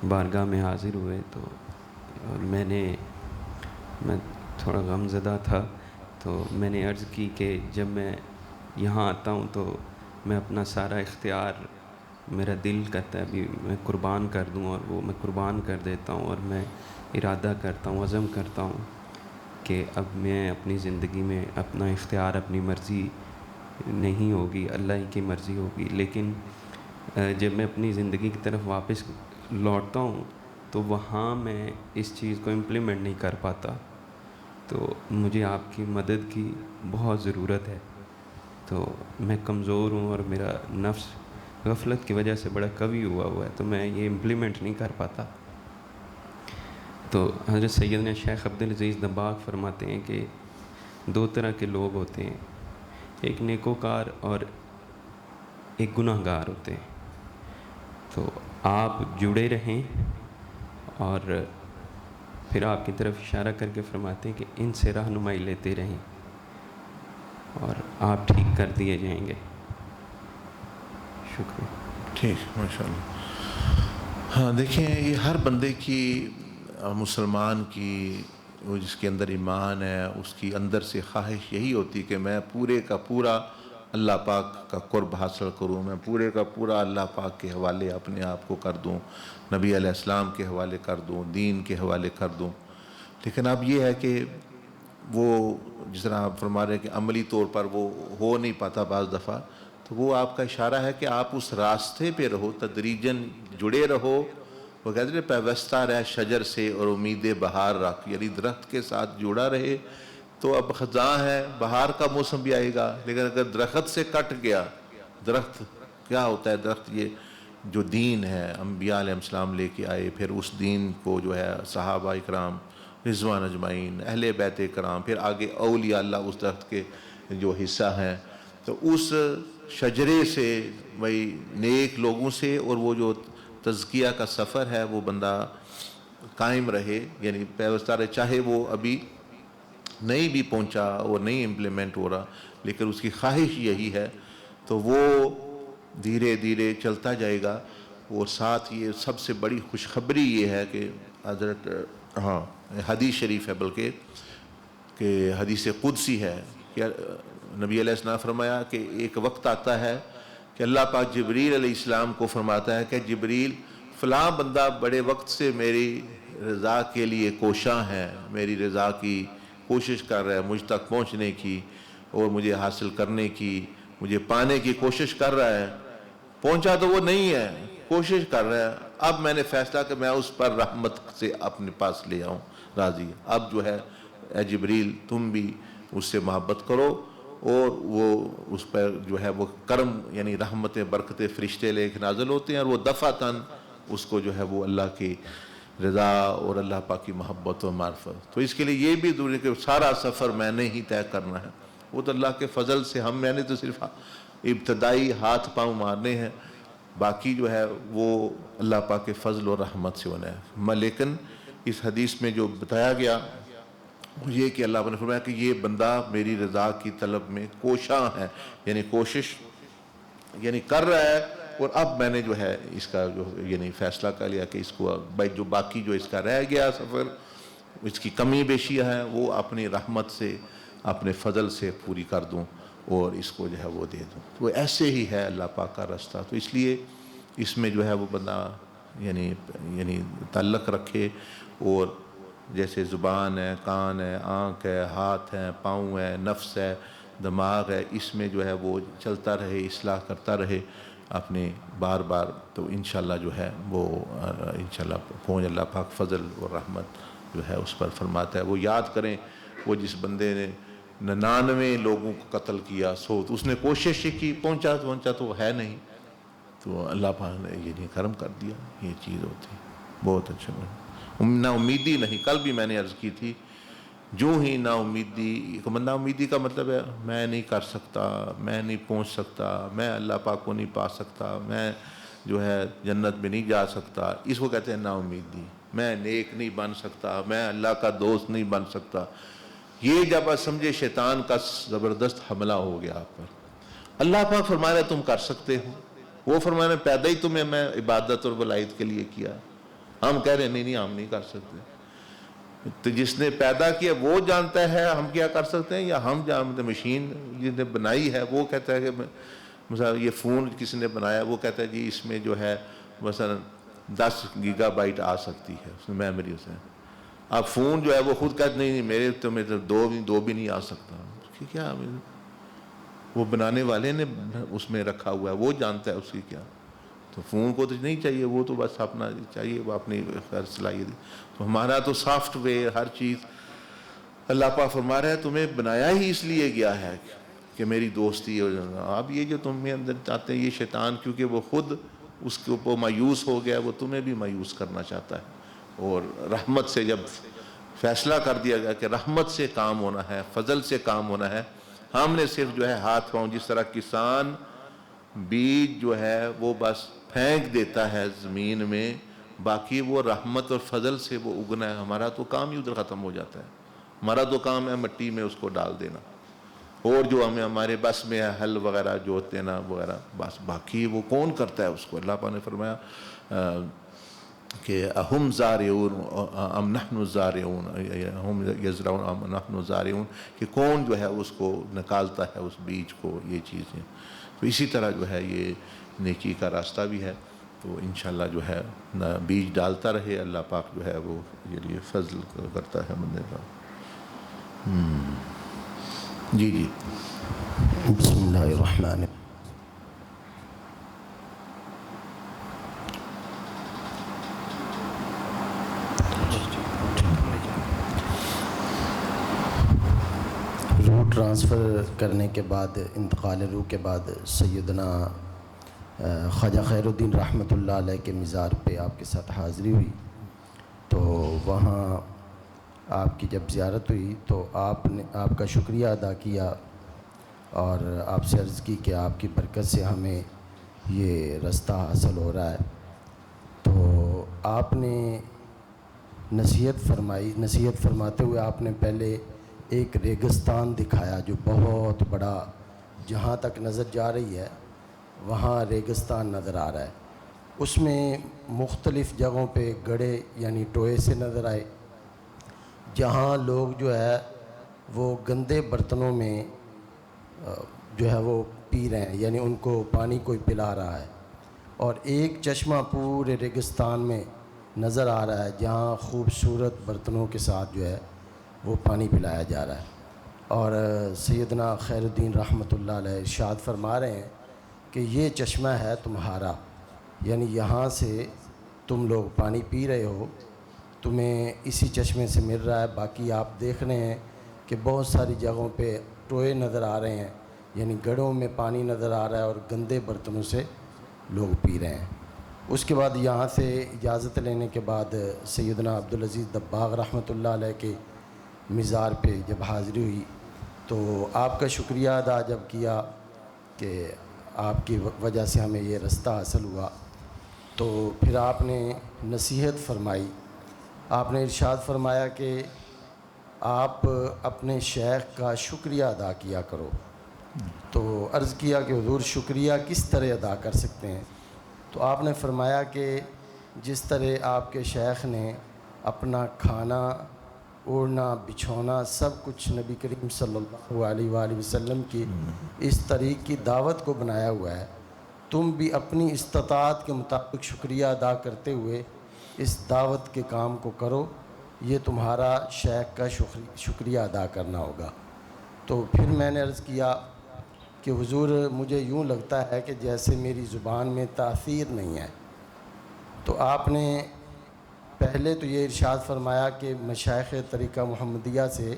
بارگاہ میں حاضر ہوئے تو اور میں تھوڑا غم زدہ تھا, تو میں نے عرض کی کہ جب میں یہاں آتا ہوں تو میں اپنا سارا اختیار, میرا دل کرتا ہے ابھی میں قربان کر دوں, اور وہ میں قربان کر دیتا ہوں, اور میں ارادہ کرتا ہوں, عزم کرتا ہوں کہ اب میں اپنی زندگی میں اپنا اختیار, اپنی مرضی نہیں ہوگی, اللہ ہی کی مرضی ہوگی. لیکن جب میں اپنی زندگی کی طرف واپس لوٹتا ہوں تو وہاں میں اس چیز کو امپلیمنٹ نہیں کر پاتا. تو مجھے آپ کی مدد کی بہت ضرورت ہے. تو میں کمزور ہوں اور میرا نفس غفلت کی وجہ سے بڑا قوی ہوا ہے, تو میں یہ امپلیمنٹ نہیں کر پاتا. تو حضرت سیدنا شیخ عبدالعزیز دباغ فرماتے ہیں کہ دو طرح کے لوگ ہوتے ہیں, ایک نیکوکار اور ایک گناہ گار ہوتے ہیں. تو آپ جڑے رہیں, اور پھر آپ کی طرف اشارہ کر کے فرماتے ہیں کہ ان سے رہنمائی لیتے رہیں اور آپ ٹھیک کر دیے جائیں گے. شکریہ. ٹھیک ماشاء اللہ. ہاں دیکھیں یہ ہر بندے کی, مسلمان کی, وہ جس کے اندر ایمان ہے اس کی اندر سے خواہش یہی ہوتی کہ میں پورے کا پورا اللہ پاک کا قرب حاصل کروں, میں پورے کا پورا اللہ پاک کے حوالے اپنے آپ کو کر دوں, نبی علیہ السلام کے حوالے کر دوں, دین کے حوالے کر دوں. لیکن اب یہ ہے کہ وہ جس طرح آپ فرما رہے ہیں کہ عملی طور پر وہ ہو نہیں پاتا بعض دفعہ, تو وہ آپ کا اشارہ ہے کہ آپ اس راستے پہ رہو, تدریجاً جڑے رہو. وہ کہتے ہیں پیوستہ رہ شجر سے اور امید بہار رکھ, یعنی درخت کے ساتھ جڑا رہے تو اب خزاں ہے, بہار کا موسم بھی آئے گا. لیکن اگر درخت سے کٹ گیا, درخت کیا ہوتا ہے, درخت یہ جو دین ہے انبیاء علیہ السلام لے کے آئے, پھر اس دین کو جو ہے صحابہ اکرام رضوان اجمعین, اہل بیت کرام, پھر آگے اولیاء اللہ اس درخت کے جو حصہ ہیں, تو اس شجرے سے وہی نیک لوگوں سے, اور وہ جو تزکیہ کا سفر ہے وہ بندہ قائم رہے, یعنی پیوستہ رہے, چاہے وہ ابھی نہیں بھی پہنچا اور نہیں امپلیمنٹ ہو رہا, لیکن اس کی خواہش یہی ہے, تو وہ دھیرے دھیرے چلتا جائے گا. اور ساتھ یہ سب سے بڑی خوشخبری یہ ہے کہ حضرت حدیث شریف ہے, بلکہ کہ حدیث قدسی ہے کہ نبی علیہ السلام فرمایا کہ ایک وقت آتا ہے کہ اللہ پاک جبریل علیہ السلام کو فرماتا ہے کہ جبریل فلاں بندہ بڑے وقت سے میری رضا کے لیے کوشاں ہے، میری رضا کی کوشش کر رہا ہے، مجھ تک پہنچنے کی اور مجھے حاصل کرنے کی، مجھے پانے کی کوشش کر رہا ہے، پہنچا تو وہ نہیں ہے، کوشش کر رہا ہے، اب میں نے فیصلہ کہ میں اس پر رحمت سے اپنے پاس لے آؤں، راضی، اب جو ہے اے جبریل تم بھی اس سے محبت کرو اور وہ اس پر جو ہے وہ کرم یعنی رحمتیں برکتیں فرشتے لے کے نازل ہوتے ہیں اور وہ دفعتاً اس کو جو ہے وہ اللہ کی رضا اور اللہ پاک کی محبت و معرفت. تو اس کے لیے یہ بھی ضروری ہے کہ سارا سفر میں نے ہی طے کرنا ہے، وہ تو اللہ کے فضل سے میں نے تو صرف ابتدائی ہاتھ پاؤں مارنے ہیں، باقی جو ہے وہ اللہ پاک کے فضل و رحمت سے ہونا ہے. لیکن اس حدیث میں جو بتایا گیا وہ یہ کہ اللہ نے فرمایا کہ یہ بندہ میری رضا کی طلب میں کوشاں ہے، یعنی کوشش یعنی کر رہا ہے، اور اب میں نے جو ہے اس کا جو یعنی فیصلہ کر لیا کہ اس کو جو باقی جو اس کا رہ گیا سفر، اس کی کمی بیشیاں ہیں وہ اپنی رحمت سے اپنے فضل سے پوری کر دوں اور اس کو جو ہے وہ دے دوں. تو ایسے ہی ہے اللہ پاک کا رستہ. تو اس لیے اس میں جو ہے وہ بندہ یعنی تعلق رکھے، اور جیسے زبان ہے، کان ہے، آنکھ ہے، ہاتھ ہے، پاؤں ہے، نفس ہے، دماغ ہے، اس میں جو ہے وہ چلتا رہے، اصلاح کرتا رہے اپنے بار بار. تو انشاءاللہ جو ہے وہ انشاءاللہ پہنچ اللہ پاک فضل اور رحمت جو ہے اس پر فرماتا ہے. وہ یاد کریں وہ جس بندے نے 99 لوگوں کو قتل کیا، تو اس نے کوشش کی، پہنچا تو ہے نہیں، تو اللہ پاک نے یہ کرم کر دیا. یہ چیز ہوتی ہے بہت اچھا. نا امیدی نہیں، کل بھی میں نے عرض کی تھی، جو ہی نا امیدی کا مطلب ہے میں نہیں کر سکتا، میں نہیں پہنچ سکتا، میں اللہ پاک کو نہیں پا سکتا، میں جو ہے جنت میں نہیں جا سکتا، اس کو کہتے ہیں نا امیدی. میں نیک نہیں بن سکتا، میں اللہ کا دوست نہیں بن سکتا. یہ جب آپ سمجھے شیطان کا زبردست حملہ ہو گیا آپ پر. اللہ پاک فرما رہا ہے تم کر سکتے ہو. وہ فرما رہے پیدا ہی تمہیں میں عبادت اور ولایت کے لیے کیا. ہم کہہ رہے ہیں نہیں ہم نہیں کر سکتے. تو جس نے پیدا کیا وہ جانتا ہے ہم کیا کر سکتے ہیں، یا ہم جانتے؟ مشین جس نے بنائی ہے وہ کہتا ہے کہ مثلا یہ فون کسی نے بنایا، وہ کہتا ہے جی اس میں جو ہے مثلا 10 گیگا بائٹ آ سکتی ہے اس میں میموری سے. اب فون جو ہے وہ خود کہتے نہیں میرے تو میں دو بھی نہیں آ سکتا. کیا وہ بنانے والے نے اس میں رکھا ہوا ہے، وہ جانتا ہے اس کی کیا. تو فون کو تو نہیں چاہیے، وہ تو بس اپنا چاہیے، وہ اپنی صلاحیت. تو ہمارا تو سافٹ ویئر ہر چیز اللہ پاک فرما رہا ہے تمہیں بنایا ہی اس لیے گیا ہے کہ میری دوستی ہو. اب یہ جو تمہیں اندر چاہتے ہیں یہ شیطان، کیونکہ وہ خود اس کے اوپر مایوس ہو گیا، وہ تمہیں بھی مایوس کرنا چاہتا ہے. اور رحمت سے جب فیصلہ کر دیا گیا کہ رحمت سے کام ہونا ہے، فضل سے کام ہونا ہے، ہم نے صرف جو ہے ہاتھ پاؤں، جس طرح کسان بیج جو ہے وہ بس پھینک دیتا ہے زمین میں، باقی وہ رحمت اور فضل سے وہ اگنا ہے. ہمارا تو کام ہی ادھر ختم ہو جاتا ہے. ہمارا تو کام ہے مٹی میں اس کو ڈال دینا، اور جو ہمیں ہمارے بس میں ہے حل وغیرہ جوت دینا وغیرہ، بس باقی وہ کون کرتا ہے اس کو. اللہ پاک نے فرمایا کہ اہم زارعون ام نحن زارعون، ہم یزرعون ام نحن زارعون، کہ کون جو ہے اس کو نکالتا ہے اس بیج کو. یہ چیزیں تو اسی طرح جو ہے یہ نیکی کا راستہ بھی ہے. تو انشاءاللہ جو ہے بیج ڈالتا رہے، اللہ پاک جو ہے وہ یہ فضل کرتا ہے بندے کا. جی بسم اللہ الرحمن الرحیم. روح ٹرانسفر کرنے کے بعد، انتقال روح کے بعد سیدنا خواجہ خیر الدین رحمۃ اللہ علیہ کے مزار پہ آپ کے ساتھ حاضری ہوئی. تو وہاں آپ کی جب زیارت ہوئی تو آپ نے آپ کا شکریہ ادا کیا اور آپ سے عرض کی کہ آپ کی برکت سے ہمیں یہ رستہ حاصل ہو رہا ہے. تو آپ نے نصیحت فرمائی. نصیحت فرماتے ہوئے آپ نے پہلے ایک ریگستان دکھایا جو بہت بڑا، جہاں تک نظر جا رہی ہے وہاں ریگستان نظر آ رہا ہے. اس میں مختلف جگہوں پہ گڑھے یعنی ٹوئے سے نظر آئے، جہاں لوگ جو ہے وہ گندے برتنوں میں جو ہے وہ پی رہے ہیں، یعنی ان کو پانی کوئی پلا رہا ہے، اور ایک چشمہ پورے ریگستان میں نظر آ رہا ہے جہاں خوبصورت برتنوں کے ساتھ جو ہے وہ پانی پلایا جا رہا ہے۔ اور سیدنا خیر الدین رحمۃ اللہ علیہ ارشاد فرما رہے ہیں کہ یہ چشمہ ہے تمہارا، یعنی یہاں سے تم لوگ پانی پی رہے ہو، تمہیں اسی چشمے سے مل رہا ہے۔ باقی آپ دیکھ رہے ہیں کہ بہت ساری جگہوں پہ ٹوئے نظر آ رہے ہیں، یعنی گڑھوں میں پانی نظر آ رہا ہے اور گندے برتنوں سے لوگ پی رہے ہیں۔ اس کے بعد یہاں سے اجازت لینے کے بعد سیدنا عبدالعزیز دباغ رحمۃ اللہ علیہ کے مزار پہ جب حاضری ہوئی تو آپ کا شکریہ ادا جب کیا کہ آپ کی وجہ سے ہمیں یہ رستہ حاصل ہوا، تو پھر آپ نے نصیحت فرمائی۔ آپ نے ارشاد فرمایا کہ آپ اپنے شیخ کا شکریہ ادا کیا کرو۔ تو عرض کیا کہ حضور شکریہ کس طرح ادا کر سکتے ہیں؟ تو آپ نے فرمایا کہ جس طرح آپ کے شیخ نے اپنا کھانا، اوڑھنا، بچھونا سب کچھ نبی کریم صلی اللہ علیہ وآلہ وسلم کی اس طریق کی دعوت کو بنایا ہوا ہے، تم بھی اپنی استطاعت کے مطابق شکریہ ادا کرتے ہوئے اس دعوت کے کام کو کرو، یہ تمہارا شیخ کا شکریہ ادا کرنا ہوگا۔ تو پھر میں نے عرض کیا کہ حضور مجھے یوں لگتا ہے کہ جیسے میری زبان میں تاثیر نہیں ہے۔ تو آپ نے پہلے تو یہ ارشاد فرمایا کہ مشائخ طریقہ محمدیہ سے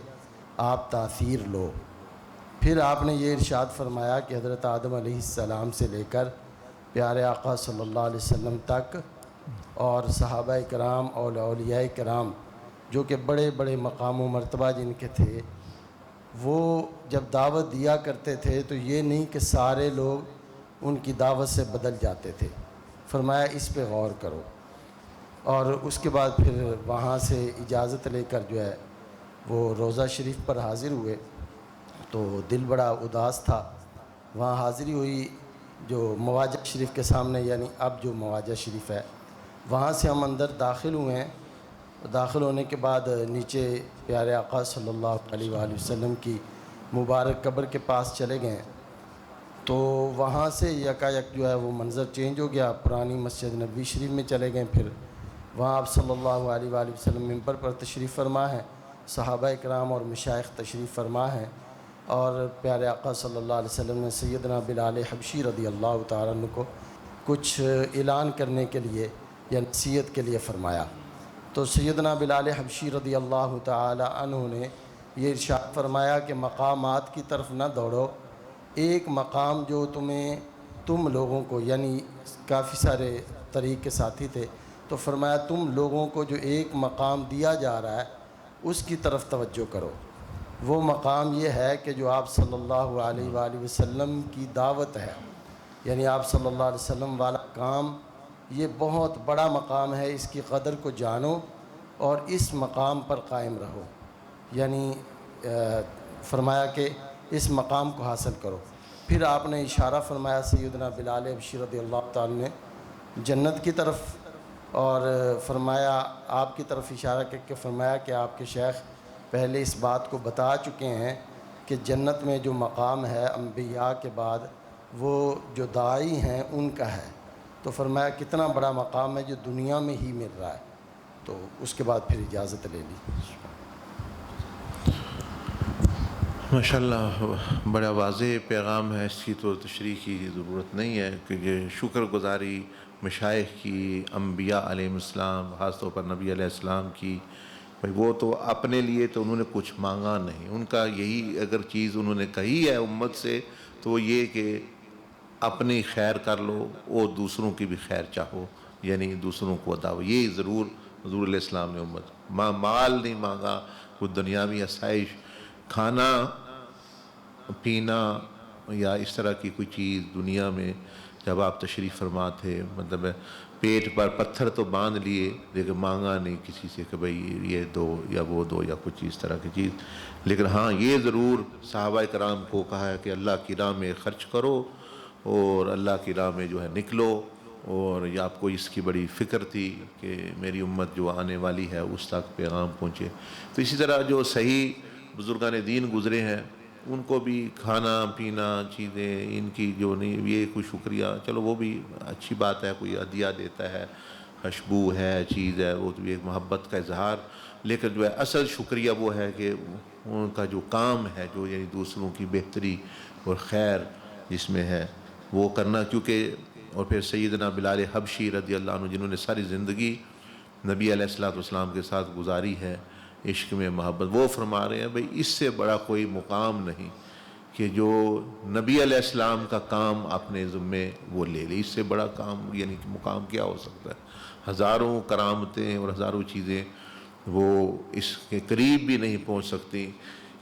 آپ تاثیر لو، پھر آپ نے یہ ارشاد فرمایا کہ حضرت آدم علیہ السلام سے لے کر پیارے آقا صلی اللہ علیہ وسلم تک اور صحابہ کرام اور اولیاء کرام جو کہ بڑے بڑے مقام و مرتبہ جن کے تھے، وہ جب دعوت دیا کرتے تھے تو یہ نہیں کہ سارے لوگ ان کی دعوت سے بدل جاتے تھے۔ فرمایا اس پہ غور کرو۔ اور اس کے بعد پھر وہاں سے اجازت لے کر جو ہے وہ روضہ شریف پر حاضر ہوئے، تو دل بڑا اداس تھا۔ وہاں حاضری ہوئی جو مواجہ شریف کے سامنے، یعنی اب جو مواجہ شریف ہے، وہاں سے ہم اندر داخل ہوئے ہیں۔ داخل ہونے کے بعد نیچے پیارے آقا صلی اللہ علیہ وآلہ وسلم کی مبارک قبر کے پاس چلے گئے، تو وہاں سے یکایک جو ہے وہ منظر چینج ہو گیا، پرانی مسجد نبوی شریف میں چلے گئے۔ پھر وہاں آپ صلی اللہ علیہ وآلہ وسلم منبر پر تشریف فرما ہیں، صحابہ کرام اور مشائخ تشریف فرما ہیں، اور پیارے آقا صلی اللہ علیہ وسلم نے سیدنا بلال حبشی رضی اللہ تعالیٰ عنہ کو کچھ اعلان کرنے کے لیے یا نصیحت کے لیے فرمایا۔ تو سیدنا بلال حبشی رضی اللہ تعالی عنہ نے یہ ارشاد فرمایا کہ مقامات کی طرف نہ دوڑو، ایک مقام جو تم لوگوں کو، یعنی کافی سارے طریق کے ساتھی تھے، تو فرمایا تم لوگوں کو جو ایک مقام دیا جا رہا ہے اس کی طرف توجہ کرو۔ وہ مقام یہ ہے کہ جو آپ صلی اللہ علیہ وآلہ وسلم کی دعوت ہے، یعنی آپ صلی اللہ علیہ وسلم والا کام یہ بہت بڑا مقام ہے، اس کی قدر کو جانو اور اس مقام پر قائم رہو، یعنی فرمایا کہ اس مقام کو حاصل کرو۔ پھر آپ نے اشارہ فرمایا سیدنا بلال حبشی رضی اللہ تعالیٰ نے جنت کی طرف، اور فرمایا آپ کی طرف اشارہ کر کے فرمایا کہ آپ کے شیخ پہلے اس بات کو بتا چکے ہیں کہ جنت میں جو مقام ہے انبیاء کے بعد وہ جو داعی ہیں ان کا ہے۔ تو فرمایا کتنا بڑا مقام ہے جو دنیا میں ہی مل رہا ہے۔ تو اس کے بعد پھر اجازت لے لی۔ ماشاءاللہ بڑا واضح پیغام ہے، اس کی تو تشریح کی ضرورت نہیں ہے، کیونکہ شکر گزاری مشائخ کی، انبیاء علیہ السلام، خاص طور پر نبی علیہ السلام کی، بھائی وہ تو اپنے لیے تو انہوں نے کچھ مانگا نہیں، ان کا یہی اگر چیز انہوں نے کہی ہے امت سے تو وہ یہ کہ اپنی خیر کر لو اور دوسروں کی بھی خیر چاہو، یعنی دوسروں کو دعوت، یہ ضرور حضور علیہ السلام نے امت مال نہیں مانگا، کوئی دنیاوی آسائش، کھانا پینا یا اس طرح کی کوئی چیز دنیا میں جب آپ تشریف فرما تھے، مطلب پیٹ پر پتھر تو باندھ لیے لیکن مانگا نہیں کسی سے کہ بھئی یہ دو یا وہ دو یا کچھ اس طرح کی چیز۔ لیکن ہاں یہ ضرور صحابہ کرام کو کہا ہے کہ اللہ کی راہ میں خرچ کرو اور اللہ کی راہ میں جو ہے نکلو، اور یہ آپ کو اس کی بڑی فکر تھی کہ میری امت جو آنے والی ہے اس تک پیغام پہنچے۔ تو اسی طرح جو صحیح بزرگان دین گزرے ہیں ان کو بھی کھانا پینا چیزیں ان کی جو نہیں یہ کوئی شکریہ چلو وہ بھی اچھی بات ہے، کوئی عطیہ دیتا ہے، خوشبو ہے چیز ہے، وہ تو بھی ایک محبت کا اظہار، لیکن جو ہے اصل شکریہ وہ ہے کہ ان کا جو کام ہے جو یعنی دوسروں کی بہتری اور خیر جس میں ہے وہ کرنا، کیونکہ اور پھر سیدنا بلال حبشی رضی اللہ عنہ جنہوں نے ساری زندگی نبی علیہ الصلوۃ والسلام کے ساتھ گزاری ہے عشق میں محبت، وہ فرما رہے ہیں بھئی اس سے بڑا کوئی مقام نہیں کہ جو نبی علیہ السلام کا کام اپنے ذمے وہ لے لے، اس سے بڑا کام یعنی کہ مقام کیا ہو سکتا ہے؟ ہزاروں کرامتیں اور ہزاروں چیزیں وہ اس کے قریب بھی نہیں پہنچ سکتی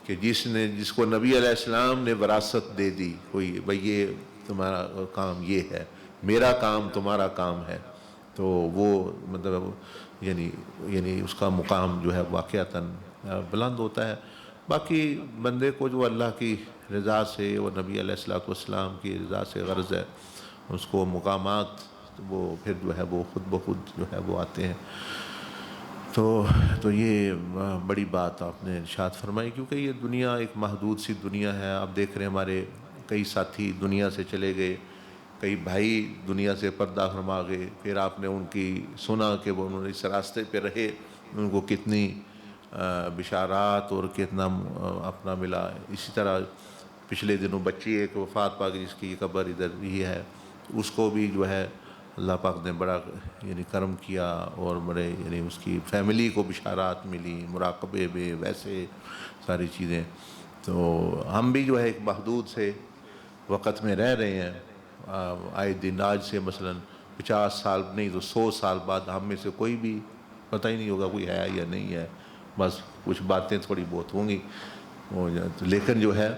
کہ جس کو نبی علیہ السلام نے وراثت دے دی، کوئی بھئی یہ تمہارا کام یہ ہے، میرا کام تمہارا کام ہے، تو وہ مطلب یعنی اس کا مقام جو ہے واقعتاً بلند ہوتا ہے۔ باقی بندے کو جو اللہ کی رضا سے اور نبی علیہ الصلوۃ والسلام کی رضا سے غرض ہے، اس کو مقامات وہ پھر جو ہے وہ خود بخود جو ہے وہ آتے ہیں۔ تو یہ بڑی بات آپ نے ارشاد فرمائی، کیونکہ یہ دنیا ایک محدود سی دنیا ہے۔ آپ دیکھ رہے ہیں ہمارے کئی ساتھی دنیا سے چلے گئے، کئی بھائی دنیا سے پردہ فرما گئے، پھر آپ نے ان کی سنا کہ وہ انہوں نے اس راستے پہ رہے، ان کو کتنی بشارات اور کتنا اپنا ملا۔ اسی طرح پچھلے دنوں بچی ایک وفات پا گئی جس کی قبر ادھر ہی ہے، اس کو بھی جو ہے اللہ پاک نے بڑا یعنی کرم کیا اور بڑے یعنی اس کی فیملی کو بشارات ملی، مراقبے میں ویسے ساری چیزیں۔ تو ہم بھی جو ہے ایک محدود سے وقت میں رہ رہے ہیں، آئے دن آج سے مثلا 50 سال نہیں تو 100 سال بعد ہم میں سے کوئی بھی پتہ ہی نہیں ہوگا کوئی ہے یا نہیں ہے، بس کچھ باتیں تھوڑی بہت ہوں گی، لیکن جو ہے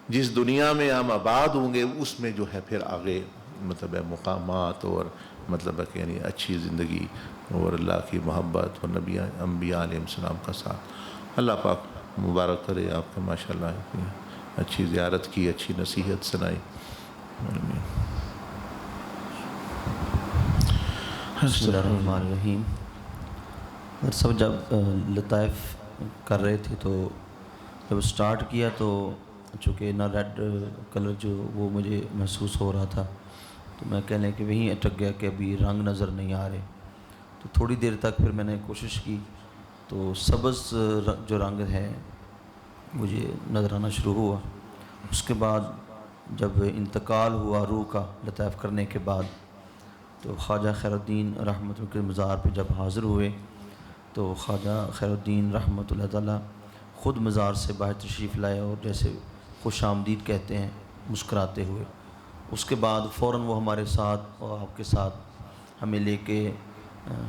جس دنیا میں ہم آباد ہوں گے اس میں جو ہے پھر آگے مطلب ہے مقامات اور مطلب ہے کہ یعنی اچھی زندگی اور اللہ کی محبت اور نبی انبیاء علیہ السلام کا ساتھ۔ اللہ پاک مبارک کرے آپ کا، ماشاءاللہ اچھی زیارت کی، اچھی نصیحت سنائی۔ بسم اللہ الرحمن الرحیم۔ سب جب لطائف کر رہے تھے تو جب سٹارٹ کیا تو چونکہ نہ ریڈ کلر جو وہ مجھے محسوس ہو رہا تھا تو میں کہنے کہ وہیں اٹک گیا کہ ابھی رنگ نظر نہیں آ رہے، تو تھوڑی دیر تک پھر میں نے کوشش کی تو سبز جو رنگ ہے مجھے نظر آنا شروع ہوا۔ اس کے بعد جب انتقال ہوا روح کا لطائف کرنے کے بعد تو خواجہ خیر الدین رحمۃ اللہ کے مزار پہ جب حاضر ہوئے تو خواجہ خیر الدین رحمۃ اللہ تعالیٰ خود مزار سے باہر تشریف لائے اور جیسے خوش آمدید کہتے ہیں مسکراتے ہوئے۔ اس کے بعد فوراً وہ ہمارے ساتھ اور آپ کے ساتھ ہمیں لے کے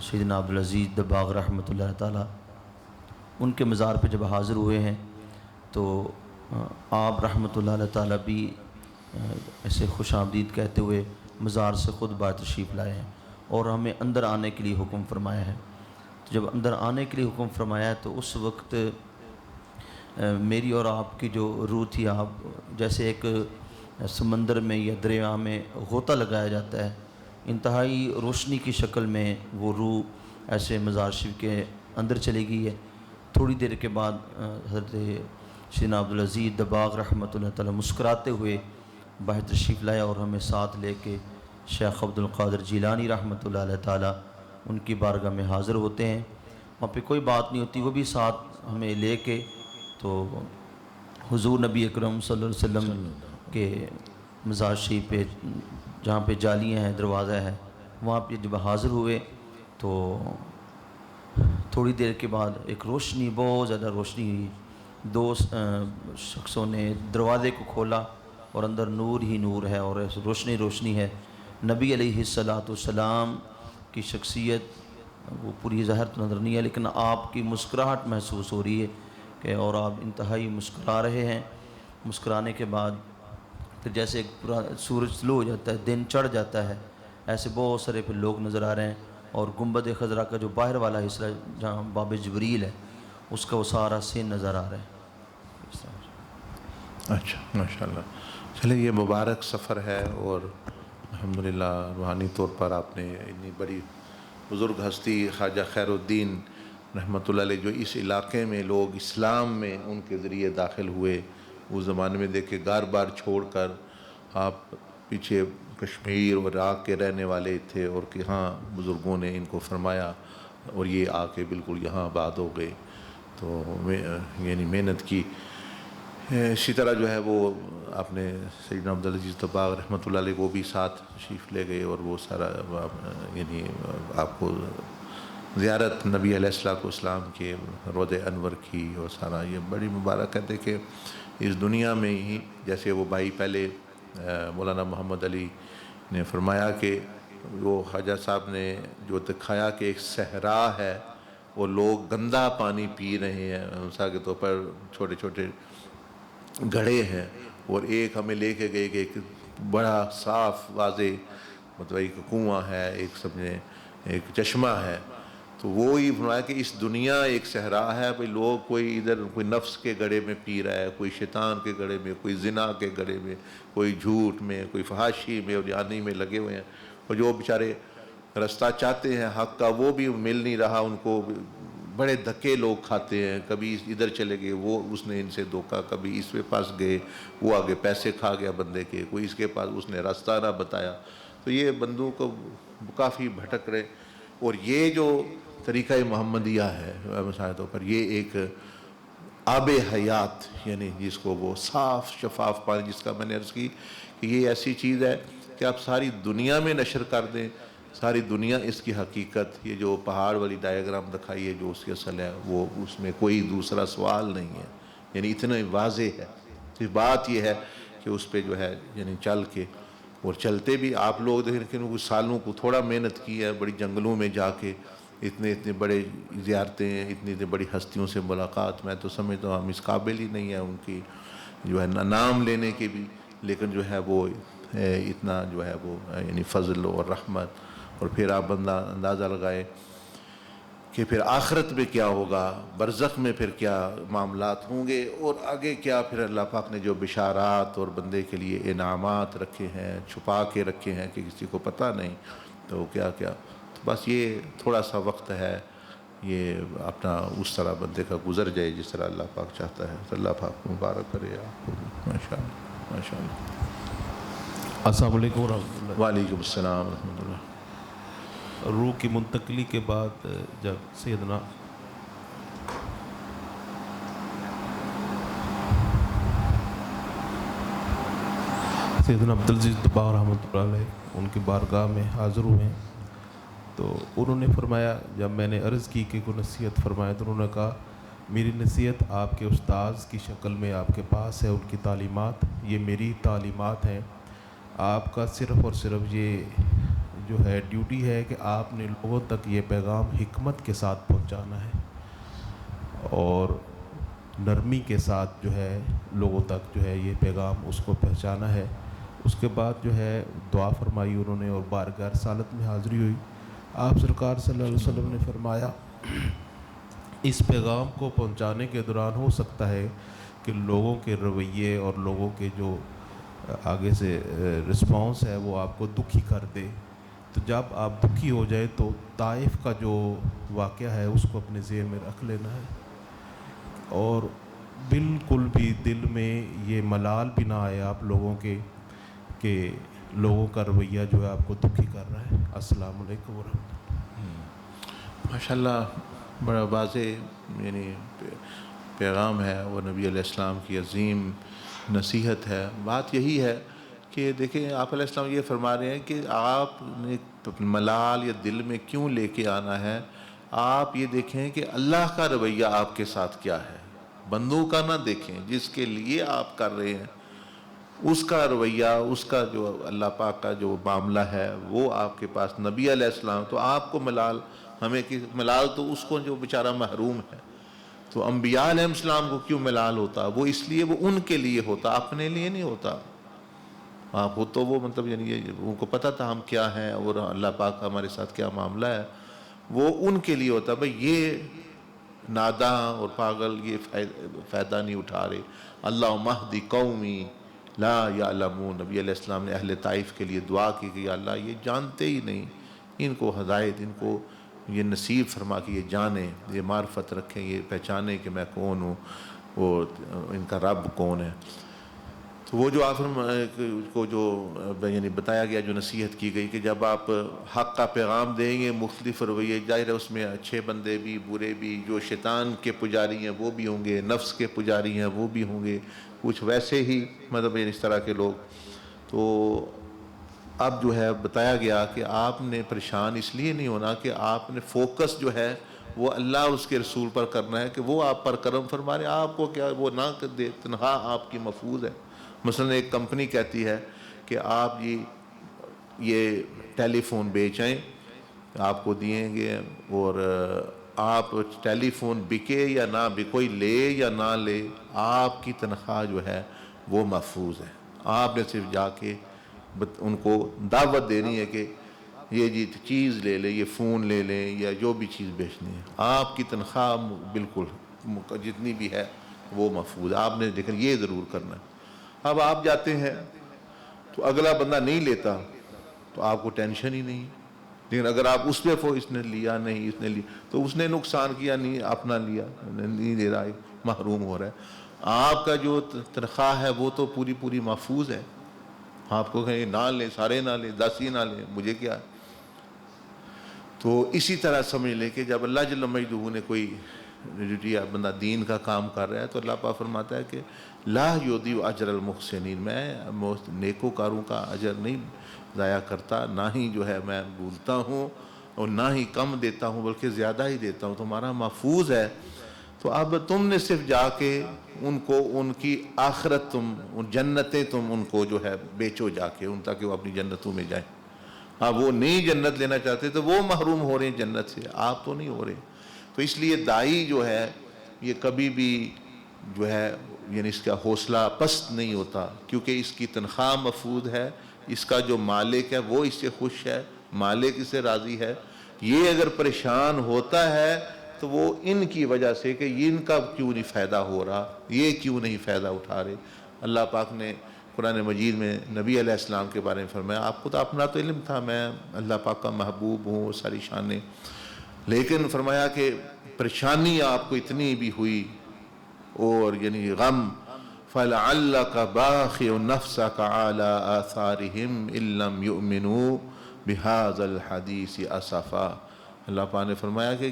سیدنا عبدالعزیز دباغ رحمۃ اللہ تعالیٰ ان کے مزار پہ جب حاضر ہوئے ہیں تو آپ رحمۃ اللہ تعالیٰ بھی ایسے خوش آمدید کہتے ہوئے مزار سے خود باہر تشریف لائے ہیں اور ہمیں اندر آنے کے لیے حکم فرمایا ہے۔ تو جب اندر آنے کے لیے حکم فرمایا ہے تو اس وقت میری اور آپ کی جو روح تھی، آپ جیسے ایک سمندر میں یا دریا میں غوطہ لگایا جاتا ہے، انتہائی روشنی کی شکل میں وہ روح ایسے مزار شریف کے اندر چلی گئی ہے۔ تھوڑی دیر کے بعد حضرت سیدنا عبدالعزیز دباغ رحمۃ اللہ تعالیٰ مسکراتے ہوئے باہر تشریف لائے اور ہمیں ساتھ لے کے شیخ عبد القادر جیلانی رحمۃ اللہ علیہ تعالیٰ ان کی بارگاہ میں حاضر ہوتے ہیں۔ وہاں پہ کوئی بات نہیں ہوتی، وہ بھی ساتھ ہمیں لے کے تو حضور نبی اکرم صلی اللہ علیہ وسلم کے مزار شریف پہ جہاں پہ جالیاں ہیں، دروازہ ہے، وہاں پہ جب حاضر ہوئے تو تھوڑی دیر کے بعد ایک روشنی، بہت زیادہ روشنی ہوئی، دو شخصوں نے دروازے کو کھولا اور اندر نور ہی نور ہے اور روشنی روشنی ہے۔ نبی علیہ الصلوۃ والسلام کی شخصیت وہ پوری ظاہر تو نظر نہیں ہے لیکن آپ کی مسکراہٹ محسوس ہو رہی ہے کہ اور آپ انتہائی مسکرا رہے ہیں۔ مسکرانے کے بعد پھر جیسے ایک پورا سورج طلوع ہو جاتا ہے، دن چڑھ جاتا ہے، ایسے بہت سارے پھر لوگ نظر آ رہے ہیں اور گنبد خضرا کا جو باہر والا حصہ جہاں باب جبریل ہے اس کا وہ سارا سین نظر آ رہا ہے۔ اچھا ماشاءاللہ، چلے یہ مبارک سفر ہے اور الحمدللہ روحانی طور پر آپ نے اتنی بڑی بزرگ ہستی خواجہ خیر الدین رحمۃ اللہ علیہ جو اس علاقے میں لوگ اسلام میں ان کے ذریعے داخل ہوئے اس زمانے میں دیکھے گھر بار چھوڑ کر آپ پیچھے کشمیر اور عراق کے رہنے والے تھے، اور کہ ہاں بزرگوں نے ان کو فرمایا اور یہ آ کے بالکل یہاں آباد ہو گئے، تو یعنی محنت کی۔ اسی طرح جو ہے وہ آپ نے سیدنا عبدالعزیز دباغ رحمۃ اللہ علیہ کو بھی ساتھ تشریف لے گئے، اور وہ سارا یعنی آپ کو زیارت نبی علیہ السلام کے روضہ انور کی، اور سارا یہ بڑی مبارک ہے۔ کہ اس دنیا میں ہی جیسے وہ بھائی پہلے مولانا محمد علی نے فرمایا کہ وہ خواجہ صاحب نے جو دکھایا کہ ایک صحرا ہے، وہ لوگ گندا پانی پی رہے ہیں، مثال کے طور پر چھوٹے چھوٹے گھڑے ہیں، اور ایک ہمیں لے کے گئے کہ ایک بڑا صاف واضح مطلب ایک کنواں ہے، ایک سمجھیں ایک چشمہ ہے، تو وہی فرمایا کہ اس دنیا ایک صحرا ہے، بھئی لوگ کوئی ادھر کوئی نفس کے گڑھے میں پی رہا ہے، کوئی شیطان کے گڑھے میں، کوئی زنا کے گڑھے میں، کوئی جھوٹ میں، کوئی فحاشی میں اور جانی میں لگے ہوئے ہیں، اور جو بیچارے رستہ چاہتے ہیں حق کا وہ بھی مل نہیں رہا ان کو، بڑے دھکے لوگ کھاتے ہیں، کبھی ادھر چلے گئے وہ اس نے ان سے دھوکا، کبھی اس پہ پھنس گئے وہ آگے پیسے کھا گیا بندے کے، کوئی اس کے پاس اس نے راستہ نہ بتایا، تو یہ بندوں کو کافی بھٹک رہے۔ اور یہ جو طریقہ محمدیہ ہے مثال طور پر یہ ایک آب حیات، یعنی جس کو وہ صاف شفاف پانی، جس کا میں نے عرض کی کہ یہ ایسی چیز ہے کہ آپ ساری دنیا میں نشر کر دیں، ساری دنیا اس کی حقیقت، یہ جو پہاڑ والی ڈائیگرام دکھائی ہے جو اس کی اصل ہے، وہ اس میں کوئی دوسرا سوال نہیں ہے، یعنی اتنا واضح ہے۔ صرف بات یہ ہے کہ اس پہ جو ہے یعنی چل کے، اور چلتے بھی آپ لوگ دیکھیں کہ کچھ سالوں کو تھوڑا محنت کی ہے، بڑی جنگلوں میں جا کے اتنے بڑے زیارتیں ہیں، اتنی بڑی ہستیوں سے ملاقات، میں تو سمجھتا ہوں ہم اس قابل ہی نہیں ہے ان کی جو ہے نام لینے کے بھی، لیکن جو ہے وہ اتنا جو ہے وہ یعنی فضل اور رحمت، اور پھر آپ بندہ اندازہ لگائے کہ پھر آخرت میں کیا ہوگا، برزخ میں پھر کیا معاملات ہوں گے، اور آگے کیا پھر اللہ پاک نے جو بشارات اور بندے کے لیے انعامات رکھے ہیں، چھپا کے رکھے ہیں کہ کسی کو پتہ نہیں، تو کیا کیا، تو بس یہ تھوڑا سا وقت ہے، یہ اپنا اس طرح بندے کا گزر جائے جس طرح اللہ پاک چاہتا ہے، تو اللہ پاک مبارک کرے آپ کو، ماشاءاللہ ماشاءاللہ۔ السلام علیکم ورحمۃ اللہ۔ وعلیکم السلام ورحمۃ اللہ۔ روح کی منتقلی کے بعد جب سیدنا عبدالعزیز دباغ رحمۃ اللہ علیہ ان کی بارگاہ میں حاضر ہوئے ہیں، تو انہوں نے فرمایا، جب میں نے عرض کی کہ کوئی نصیحت فرمائے، تو انہوں نے کہا میری نصیحت آپ کے استاذ کی شکل میں آپ کے پاس ہے، ان کی تعلیمات یہ میری تعلیمات ہیں، آپ کا صرف اور صرف یہ جو ہے ڈیوٹی ہے کہ آپ نے لوگوں تک یہ پیغام حکمت کے ساتھ پہنچانا ہے، اور نرمی کے ساتھ جو ہے لوگوں تک جو ہے یہ پیغام اس کو پہنچانا ہے۔ اس کے بعد جو ہے دعا فرمائی انہوں نے، اور بارگاہ رسالت میں حاضری ہوئی۔ آپ سرکار صلی اللہ علیہ وسلم نے فرمایا اس پیغام کو پہنچانے کے دوران ہو سکتا ہے کہ لوگوں کے رویے اور لوگوں کے جو آگے سے رسپانس ہے وہ آپ کو دکھی کر دے، تو جب آپ دکھی ہو جائے تو طائف کا جو واقعہ ہے اس کو اپنے ذہن میں رکھ لینا ہے، اور بالکل بھی دل میں یہ ملال بھی نہ آئے آپ لوگوں کے کہ لوگوں کا رویہ جو ہے آپ کو دکھی کر رہا ہے۔ السلام علیکم ورحمۃ اللہ۔ ماشاءاللہ بڑا واضح یعنی پیغام ہے، وہ نبی علیہ السلام کی عظیم نصیحت ہے۔ بات یہی ہے کہ دیکھیں آپ علیہ السلام یہ فرما رہے ہیں کہ آپ نے ملال یا دل میں کیوں لے کے آنا ہے، آپ یہ دیکھیں کہ اللہ کا رویہ آپ کے ساتھ کیا ہے، بندوں کا نہ دیکھیں، جس کے لیے آپ کر رہے ہیں اس کا رویہ، اس کا جو اللہ پاک کا جو معاملہ ہے وہ آپ کے پاس نبی علیہ السلام، تو آپ کو ملال، ہمیں ملال تو اس کو جو بیچارہ محروم ہے، تو انبیاء علیہ السلام کو کیوں ملال ہوتا، وہ اس لیے وہ ان کے لیے ہوتا، اپنے لیے نہیں ہوتا۔ آپ کو تو وہ مطلب یعنی ان کو پتہ تھا ہم کیا ہیں اور اللہ پاک کا ہمارے ساتھ کیا معاملہ ہے، وہ ان کے لیے ہوتا۔ بھئی یہ ناداں اور پاگل یہ فائدہ نہیں اٹھا رہے۔ اللہم اہدی قومی لا یعلمون، نبی علیہ السلام نے اہل طائف کے لیے دعا کی کہ یا اللہ یہ جانتے ہی نہیں، ان کو ہدایت، ان کو یہ نصیب فرما کہ یہ جانیں، یہ معرفت رکھیں، یہ پہچانیں کہ میں کون ہوں۔ وہ ان کا رب کون ہے. تو وہ جو آخر کو جو یعنی بتایا گیا، جو نصیحت کی گئی کہ جب آپ حق کا پیغام دیں گے مختلف رویے، ظاہر ہے اس میں اچھے بندے بھی برے بھی، جو شیطان کے پجاری ہیں وہ بھی ہوں گے، نفس کے پجاری ہیں وہ بھی ہوں گے، کچھ ویسے ہی مطلب اس طرح کے لوگ. تو اب جو ہے بتایا گیا کہ آپ نے پریشان اس لیے نہیں ہونا کہ آپ نے فوکس جو ہے وہ اللہ اس کے رسول پر کرنا ہے کہ وہ آپ پر کرم فرما رہے. آپ کو کیا وہ نہ دے، تنہا آپ کی محفوظ ہے. مثلا ایک کمپنی کہتی ہے کہ آپ یہ ٹیلی فون بیچیں، آپ کو دیں گے، اور آپ ٹیلی فون بکے یا نہ بکے، کوئی لے یا نہ لے، آپ کی تنخواہ جو ہے وہ محفوظ ہے. آپ نے صرف جا کے ان کو دعوت دینی ہے کہ یہ جی چیز لے لیں، یہ فون لے لیں یا جو بھی چیز بیچنی ہے، آپ کی تنخواہ بالکل جتنی بھی ہے وہ محفوظ ہے. آپ نے لیکن یہ ضرور کرنا ہے. اب آپ جاتے ہیں تو اگلا بندہ نہیں لیتا تو آپ کو ٹینشن ہی نہیں، لیکن اگر آپ اس پہ اس نے لیا نہیں، اس نے لیا تو اس نے نقصان کیا، نہیں اپنا لیا، نہیں لے رہا ہے، محروم ہو رہا ہے. آپ کا جو تنخواہ ہے وہ تو پوری محفوظ ہے. آپ کو کہیں نہ لیں، سارے نہ لیں، 10 ہی نہ لیں، مجھے کیا. تو اسی طرح سمجھ لیں کہ جب اللہ جل مجدہ نے کوئی بندہ دین کا کام کر رہا ہے تو اللہ پاک فرماتا ہے کہ لا یضیع اجر المحسنین، میں نیکوکاروں کا اجر نہیں ضائع کرتا، نہ ہی جو ہے میں بھولتا ہوں اور نہ ہی کم دیتا ہوں بلکہ زیادہ ہی دیتا ہوں. تمہارا محفوظ ہے. تو اب تم نے صرف جا کے ان کو ان کی آخرت، ان جنتیں تم ان کو جو ہے بیچو جا کے ان، تاکہ وہ اپنی جنتوں میں جائیں. اب وہ نہیں جنت لینا چاہتے تو وہ محروم ہو رہے ہیں جنت سے، آپ تو نہیں ہو رہے. تو اس لیے داعی جو ہے یہ کبھی بھی جو ہے یعنی اس کا حوصلہ پست نہیں ہوتا، کیونکہ اس کی تنخواہ محفوظ ہے، اس کا جو مالک ہے وہ اس سے خوش ہے، مالک اس سے راضی ہے. یہ اگر پریشان ہوتا ہے تو وہ ان کی وجہ سے کہ ان کا کیوں نہیں فائدہ ہو رہا، یہ کیوں نہیں فائدہ اٹھا رہے. اللہ پاک نے قرآن مجید میں نبی علیہ السلام کے بارے میں فرمایا، آپ کو تو اپنا تو علم تھا میں اللہ پاک کا محبوب ہوں، ساری شانیں، لیکن فرمایا کہ پریشانی آپ کو اتنی بھی ہوئی اور یعنی غم، فَلَعَلَّكَ بَاخِعُ نَفْسَكَ عَلَىٰ آثَارِهِمْ إِن لَّمْ يُؤْمِنُوا بِهَٰذَا الْحَدِيثِ أَسَفًا. اللہ پاک نے فرمایا کہ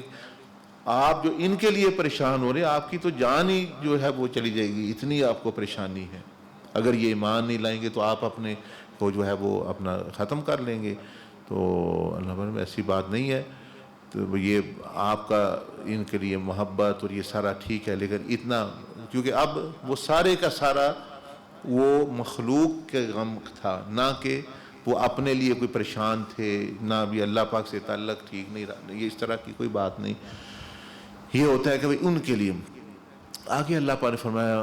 آپ جو ان کے لیے پریشان ہو رہے، آپ کی تو جان ہی جو ہے وہ چلی جائے گی، اتنی آپ کو پریشانی ہے. اگر یہ ایمان نہیں لائیں گے تو آپ اپنے کو جو ہے وہ اپنا ختم کر لیں گے. تو اللہ پاک میں ایسی بات نہیں ہے. تو یہ آپ کا ان کے لیے محبت اور یہ سارا ٹھیک ہے، لیکن اتنا کیونکہ اب وہ سارے کا سارا وہ مخلوق کے غم تھا، نہ کہ وہ اپنے لیے کوئی پریشان تھے، نہ بھی اللہ پاک سے تعلق ٹھیک نہیں رہا. یہ اس طرح کی کوئی بات نہیں. یہ ہوتا ہے کہ ان کے لیے. آگے اللہ پاک نے فرمایا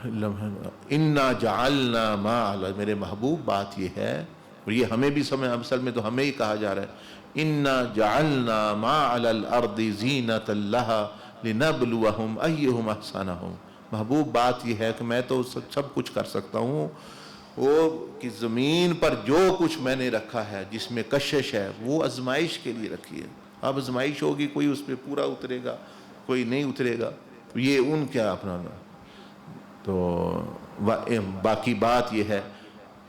اِنَّا جَعَلْنَا مَا عَلَى، میرے محبوب بات یہ ہے اور یہ ہمیں بھی سمجھ، اصل میں تو ہمیں ہی کہا جا رہا ہے، اِنَّا جَعَلْنَا مَا عَلَى الْأَرْضِ زِينَةً لَهَا لِنَبْلُوَهُمْ أَيُّهُمْ أَحْسَنُ عَمَلًا. محبوب بات یہ ہے کہ میں تو سب کچھ کر سکتا ہوں، وہ کہ زمین پر جو کچھ میں نے رکھا ہے جس میں کشش ہے وہ آزمائش کے لیے رکھی ہے. اب آزمائش ہوگی، کوئی اس پہ پورا اترے گا، کوئی نہیں اترے گا. تو یہ ان کیا اپنا. تو باقی بات یہ ہے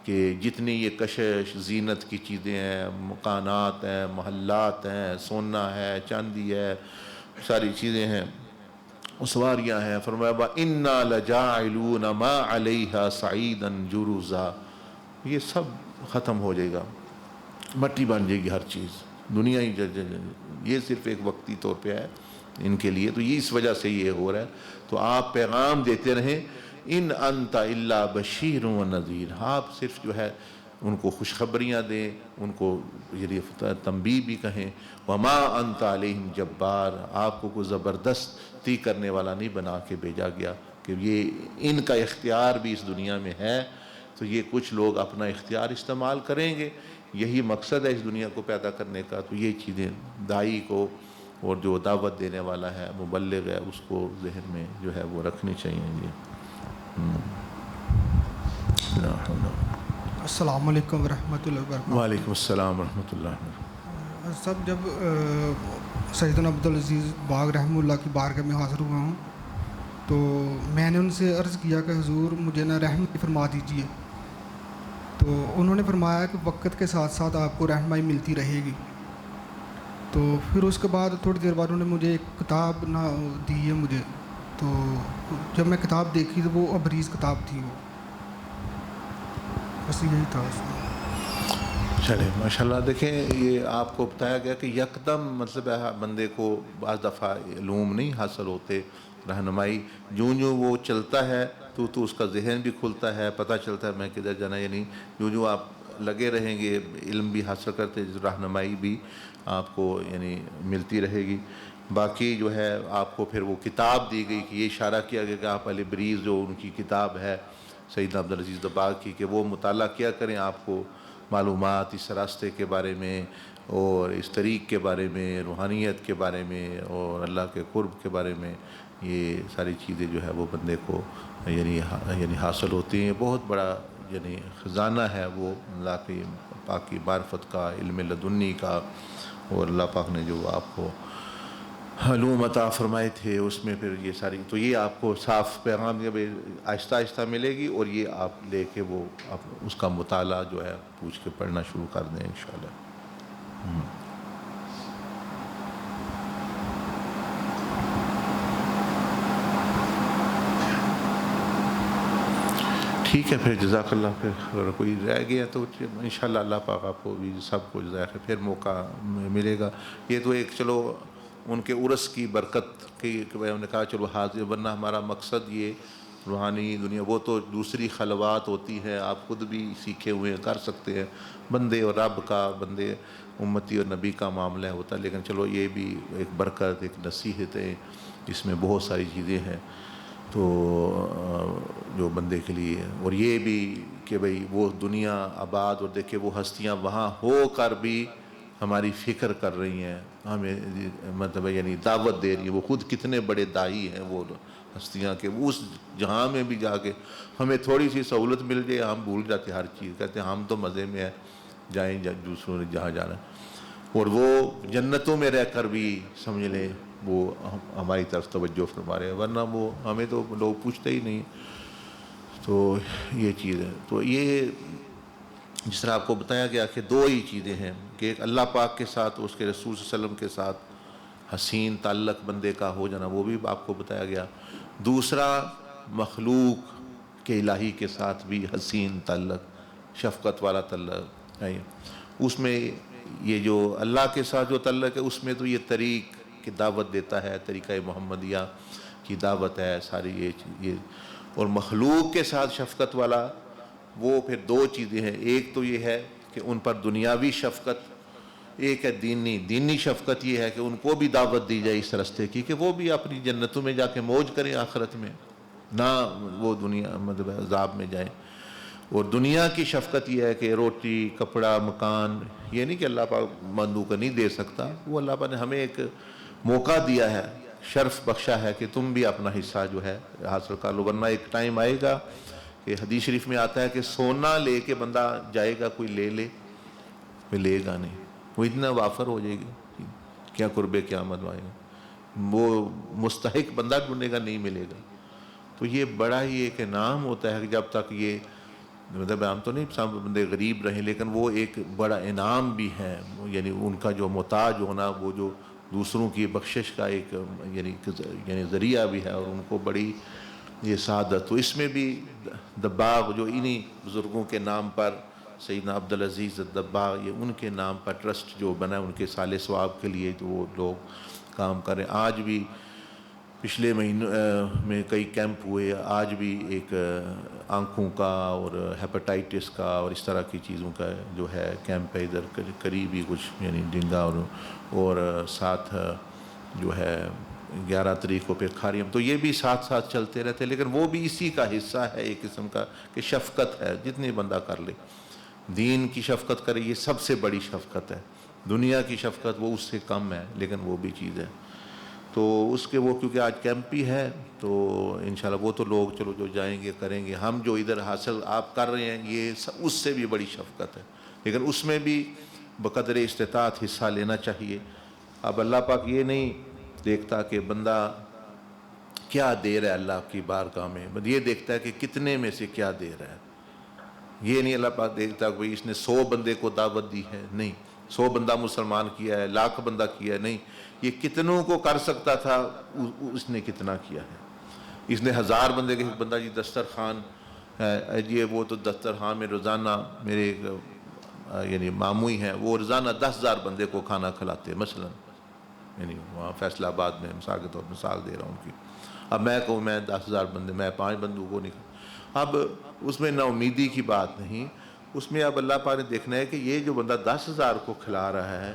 کہ جتنی یہ کشش زینت کی چیزیں ہیں، مکانات ہیں، محلات ہیں، سونا ہے، چاندی ہے، ساری چیزیں ہیں، سواریاں ہیں، فرمایا وَإِنَّا لَجَاعِلُونَ مَا عَلَيْهَا صَعِيدًا جُرُزًا. یہ سب ختم ہو جائے گا، مٹی بن جائے گی ہر چیز. دنیا ہی یہ صرف ایک وقتی طور پہ ہے ان کے لیے. تو یہ اس وجہ سے یہ ہو رہا ہے. تو آپ پیغام دیتے رہیں، ان انت الا بشیر و نذیر. آپ صرف جو ہے ان کو خوشخبریاں دیں، ان کو یہ تنبیہ بھی کہیں. وما انت علیہم جبار، آپ کو کوئی زبردستی کرنے والا نہیں بنا کے بھیجا گیا کہ یہ ان کا اختیار بھی اس دنیا میں ہے. تو یہ کچھ لوگ اپنا اختیار استعمال کریں گے، یہی مقصد ہے اس دنیا کو پیدا کرنے کا. تو یہ چیزیں داعی کو اور جو دعوت دینے والا ہے، مبلغ ہے، اس کو ذہن میں جو ہے وہ رکھنی چاہیے. السلام علیکم ورحمۃ اللہ وبرکاتہ. وعلیکم السلام ورحمۃ اللہ. سب جب سیدنا عبدالعزیز باغ رحمہ اللہ کی بارگاہ میں حاضر ہوا ہوں تو میں نے ان سے عرض کیا کہ حضور مجھے نا رحمت فرما دیجیے، تو انہوں نے فرمایا کہ وقت کے ساتھ ساتھ آپ کو رہنمائی ملتی رہے گی۔ تو پھر اس کے بعد تھوڑی دیر بعد انہوں نے مجھے ایک کتاب دی ہے مجھے، تو جب میں کتاب دیکھی تو وہ ابریز کتاب تھی، وہ بس یہی تھا اس میں۔ چلے ماشاءاللہ، دیکھیں یہ آپ کو بتایا گیا کہ یکدم مطلب ہے بندے کو بعض دفعہ علوم نہیں حاصل ہوتے، رہنمائی جو وہ چلتا ہے تو اس کا ذہن بھی کھلتا ہے، پتہ چلتا ہے میں کدھر جانا، یعنی جو آپ لگے رہیں گے علم بھی حاصل کرتے، رہنمائی بھی آپ کو یعنی ملتی رہے گی۔ باقی جو ہے آپ کو پھر وہ کتاب دی گئی کہ یہ اشارہ کیا گیا کہ آپ البریز جو ان کی کتاب ہے سیدنا عبدالعزیز دباغ کی، کہ وہ مطالعہ کیا کریں، آپ کو معلومات اس راستے کے بارے میں اور اس طریق کے بارے میں، روحانیت کے بارے میں اور اللہ کے قرب کے بارے میں، یہ ساری چیزیں جو ہے وہ بندے کو یعنی حاصل ہوتی ہیں۔ بہت بڑا یعنی خزانہ ہے وہ اللہ کی پاک کی معرفت کا، علم لدنی کا، اور اللہ پاک نے جو آپ کو علوم عطا فرمائے تھے اس میں پھر یہ ساری، تو یہ آپ کو صاف پیغام جب آہستہ آہستہ ملے گی، اور یہ آپ لے کے وہ آپ اس کا مطالعہ جو ہے پوچھ کے پڑھنا شروع کر دیں انشاءاللہ۔ ٹھیک ہے، پھر جزاک اللہ۔ پھر اگر کوئی رہ گیا تو انشاءاللہ اللہ پاک آپ کو بھی سب کو جزائے خیر، پھر موقع ملے گا۔ یہ تو ایک چلو ان کے عرس کی برکت کی کہ انہوں نے کہا چلو حاضر، ورنہ ہمارا مقصد یہ روحانی دنیا وہ تو دوسری خلوات ہوتی ہے، آپ خود بھی سیکھے ہوئے کر سکتے ہیں، بندے اور رب کا، بندے امتی اور نبی کا معاملہ ہوتا ہے، لیکن چلو یہ بھی ایک برکت، ایک نصیحت ہے، اس میں بہت ساری چیزیں ہیں تو جو بندے کے لیے، اور یہ بھی کہ بھئی وہ دنیا آباد، اور دیکھیں وہ ہستیاں وہاں ہو کر بھی ہماری فکر کر رہی ہیں، ہمیں مطلب یعنی دعوت دے رہی ہیں، وہ خود کتنے بڑے داعی ہیں وہ ہستیاں، کہ اس جہاں میں بھی جا کے ہمیں تھوڑی سی سہولت مل جائے ہم بھول جاتے ہر چیز، کہتے ہیں ہم تو مزے میں ہیں، جائیں دوسروں نے جہاں جانا ہے، اور وہ جنتوں میں رہ کر بھی سمجھ لیں وہ ہماری طرف توجہ فرما رہے ہیں، ورنہ وہ ہمیں تو لوگ پوچھتے ہی نہیں۔ تو یہ چیز ہے، تو یہ جس طرح آپ کو بتایا گیا کہ دو ہی چیزیں ہیں، کہ ایک اللہ پاک کے ساتھ، اس کے رسول صلی اللہ علیہ وسلم کے ساتھ حسین تعلق بندے کا ہو جانا، وہ بھی آپ کو بتایا گیا۔ دوسرا مخلوق کے الہی کے ساتھ بھی حسین تعلق، شفقت والا تعلق ہے، اس میں یہ جو اللہ کے ساتھ جو تعلق ہے اس میں تو یہ طریق کی دعوت دیتا ہے، طریقہ محمدیہ کی دعوت ہے ساری یہ، اور مخلوق کے ساتھ شفقت والا وہ پھر دو چیزیں ہیں، ایک تو یہ ہے کہ ان پر دنیاوی شفقت، ایک ہے دینی شفقت، یہ ہے کہ ان کو بھی دعوت دی جائے اس راستے کی کہ وہ بھی اپنی جنتوں میں جا کے موج کریں آخرت میں، نہ وہ دنیا مطلب عذاب میں جائیں۔ اور دنیا کی شفقت یہ ہے کہ روٹی، کپڑا، مکان، یہ نہیں کہ اللہ پاک بندوں کو نہیں دے سکتا، وہ اللہ پاک نے ہمیں ایک موقع دیا ہے، شرف بخشا ہے کہ تم بھی اپنا حصہ جو ہے حاصل کر لو، ورنہ ایک ٹائم آئے گا کہ حدیث شریف میں آتا ہے کہ سونا لے کے بندہ جائے گا، کوئی لے کوئی لے گا نہیں، وہ اتنا وافر ہو جائے گی، کیا قرب قیامت آئے گا، وہ مستحق بندہ ڈھونڈے گا نہیں ملے گا۔ تو یہ بڑا ہی ایک انعام ہوتا ہے کہ جب تک یہ مطلب ہم تو نہیں سب بندے غریب رہیں، لیکن وہ ایک بڑا انعام بھی ہے، یعنی ان کا جو محتاج ہونا، وہ جو دوسروں کی بخشش کا ایک یعنی ذریعہ بھی ہے، اور ان کو بڑی یہ سعادت۔ تو اس میں بھی دباغ جو انہی بزرگوں کے نام پر، سیدنا عبدالعزیز الدباغ، یہ ان کے نام پر ٹرسٹ جو بنا ان کے سال ثواب کے لیے، تو وہ لوگ کام کریں۔ آج بھی پچھلے مہینوں میں کئی کیمپ ہوئے، آج بھی ایک آنکھوں کا اور ہیپاٹائٹس کا اور اس طرح کی چیزوں کا جو ہے کیمپ ہے ادھر قریب ہی کچھ، یعنی ڈنگا اور ساتھ جو ہے 11 تاریخ کو پھر کھاریم، تو یہ بھی ساتھ ساتھ چلتے رہتے، لیکن وہ بھی اسی کا حصہ ہے ایک قسم کا کہ شفقت ہے، جتنی بندہ کر لے، دین کی شفقت کرے، یہ سب سے بڑی شفقت ہے، دنیا کی شفقت وہ اس سے کم ہے، لیکن وہ بھی چیز ہے۔ تو اس کے وہ کیونکہ آج کیمپ ہی ہے تو انشاءاللہ وہ تو لوگ چلو جو جائیں گے کریں گے، ہم جو ادھر حاصل آپ کر رہے ہیں یہ اس سے بھی بڑی شفقت ہے، لیکن اس میں بھی بقدر استطاعت حصہ لینا چاہیے۔ اب اللہ پاک یہ نہیں دیکھتا کہ بندہ کیا دے رہا ہے اللہ کی بارگاہ میں، بس یہ دیکھتا ہے کہ کتنے میں سے کیا دے رہا ہے. یہ نہیں اللہ پاک دیکھتا کہ اس نے 100 بندے کو دعوت دی ہے، نہیں. 100 بندہ مسلمان کیا ہے، 1,00,000 بندہ کیا ہے، نہیں. یہ کتنوں کو کر سکتا تھا، اس نے کتنا کیا ہے. اس نے 1000 بندے کے بندہ جی دسترخوان ہے جی، وہ تو دسترخوان میں روزانہ میرے یعنی ماموں ہی ہیں، وہ روزانہ 10,000 بندے کو کھانا کھلاتے ہیں مثلا، یعنی وہاں فیصل آباد میں مثال کے طور پر مثال دے رہا ہوں ان کی. اب میں کہوں میں 10,000 بندے، میں 5 بندوں کو نہیں. اب اس میں نا امیدی کی بات نہیں، اس میں اب اللہ پاک نے دیکھنا ہے کہ یہ جو بندہ 10,000 کو کھلا رہا ہے،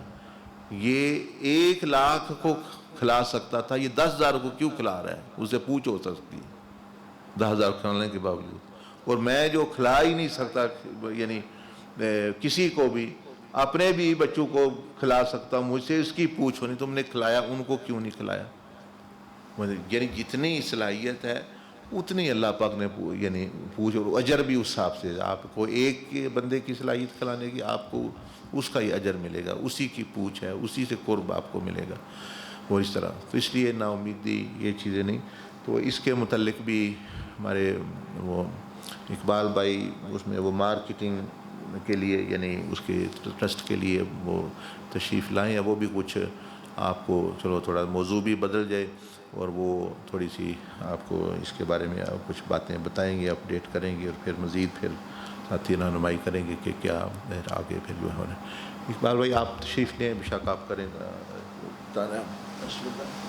یہ 1,00,000 کو کھلا سکتا تھا، یہ 10,000 کو کیوں کھلا رہا ہے؟ اسے پوچھ ہو سکتی ہے 10,000 کھلانے کے باوجود. اور میں جو کھلا ہی نہیں سکتا یعنی کسی کو بھی، اپنے بھی بچوں کو کھلا سکتا ہوں، مجھ سے اس کی پوچھ ہونی تم نے کھلایا، ان کو کیوں نہیں کھلایا؟ یعنی جتنی صلاحیت ہے اتنی اللہ پاک نے یعنی پوچھ، اور اجر بھی اس حساب سے. آپ کو ایک بندے کی صلاحیت کھلانے کی، آپ کو اس کا ہی اجر ملے گا، اسی کی پوچھ ہے، اسی سے قرب آپ کو ملے گا. اور اس طرح تو اس لیے نا امیدی یہ چیزیں نہیں. تو اس کے متعلق بھی ہمارے وہ اقبال بھائی اس میں وہ مارکیٹنگ کے لیے یعنی اس کے ٹرسٹ کے لیے وہ تشریف لائیں، وہ بھی کچھ آپ کو چلو تھوڑا موضوع بھی بدل جائے، اور وہ تھوڑی سی آپ کو اس کے بارے میں کچھ باتیں بتائیں گے، اپڈیٹ کریں گے، اور پھر مزید پھر ساتھی رہنمائی کریں گے کہ کیا آگے پھر جو ہے. اقبال بھائی آپ تشریف لیں، بے شک آپ کریں گا.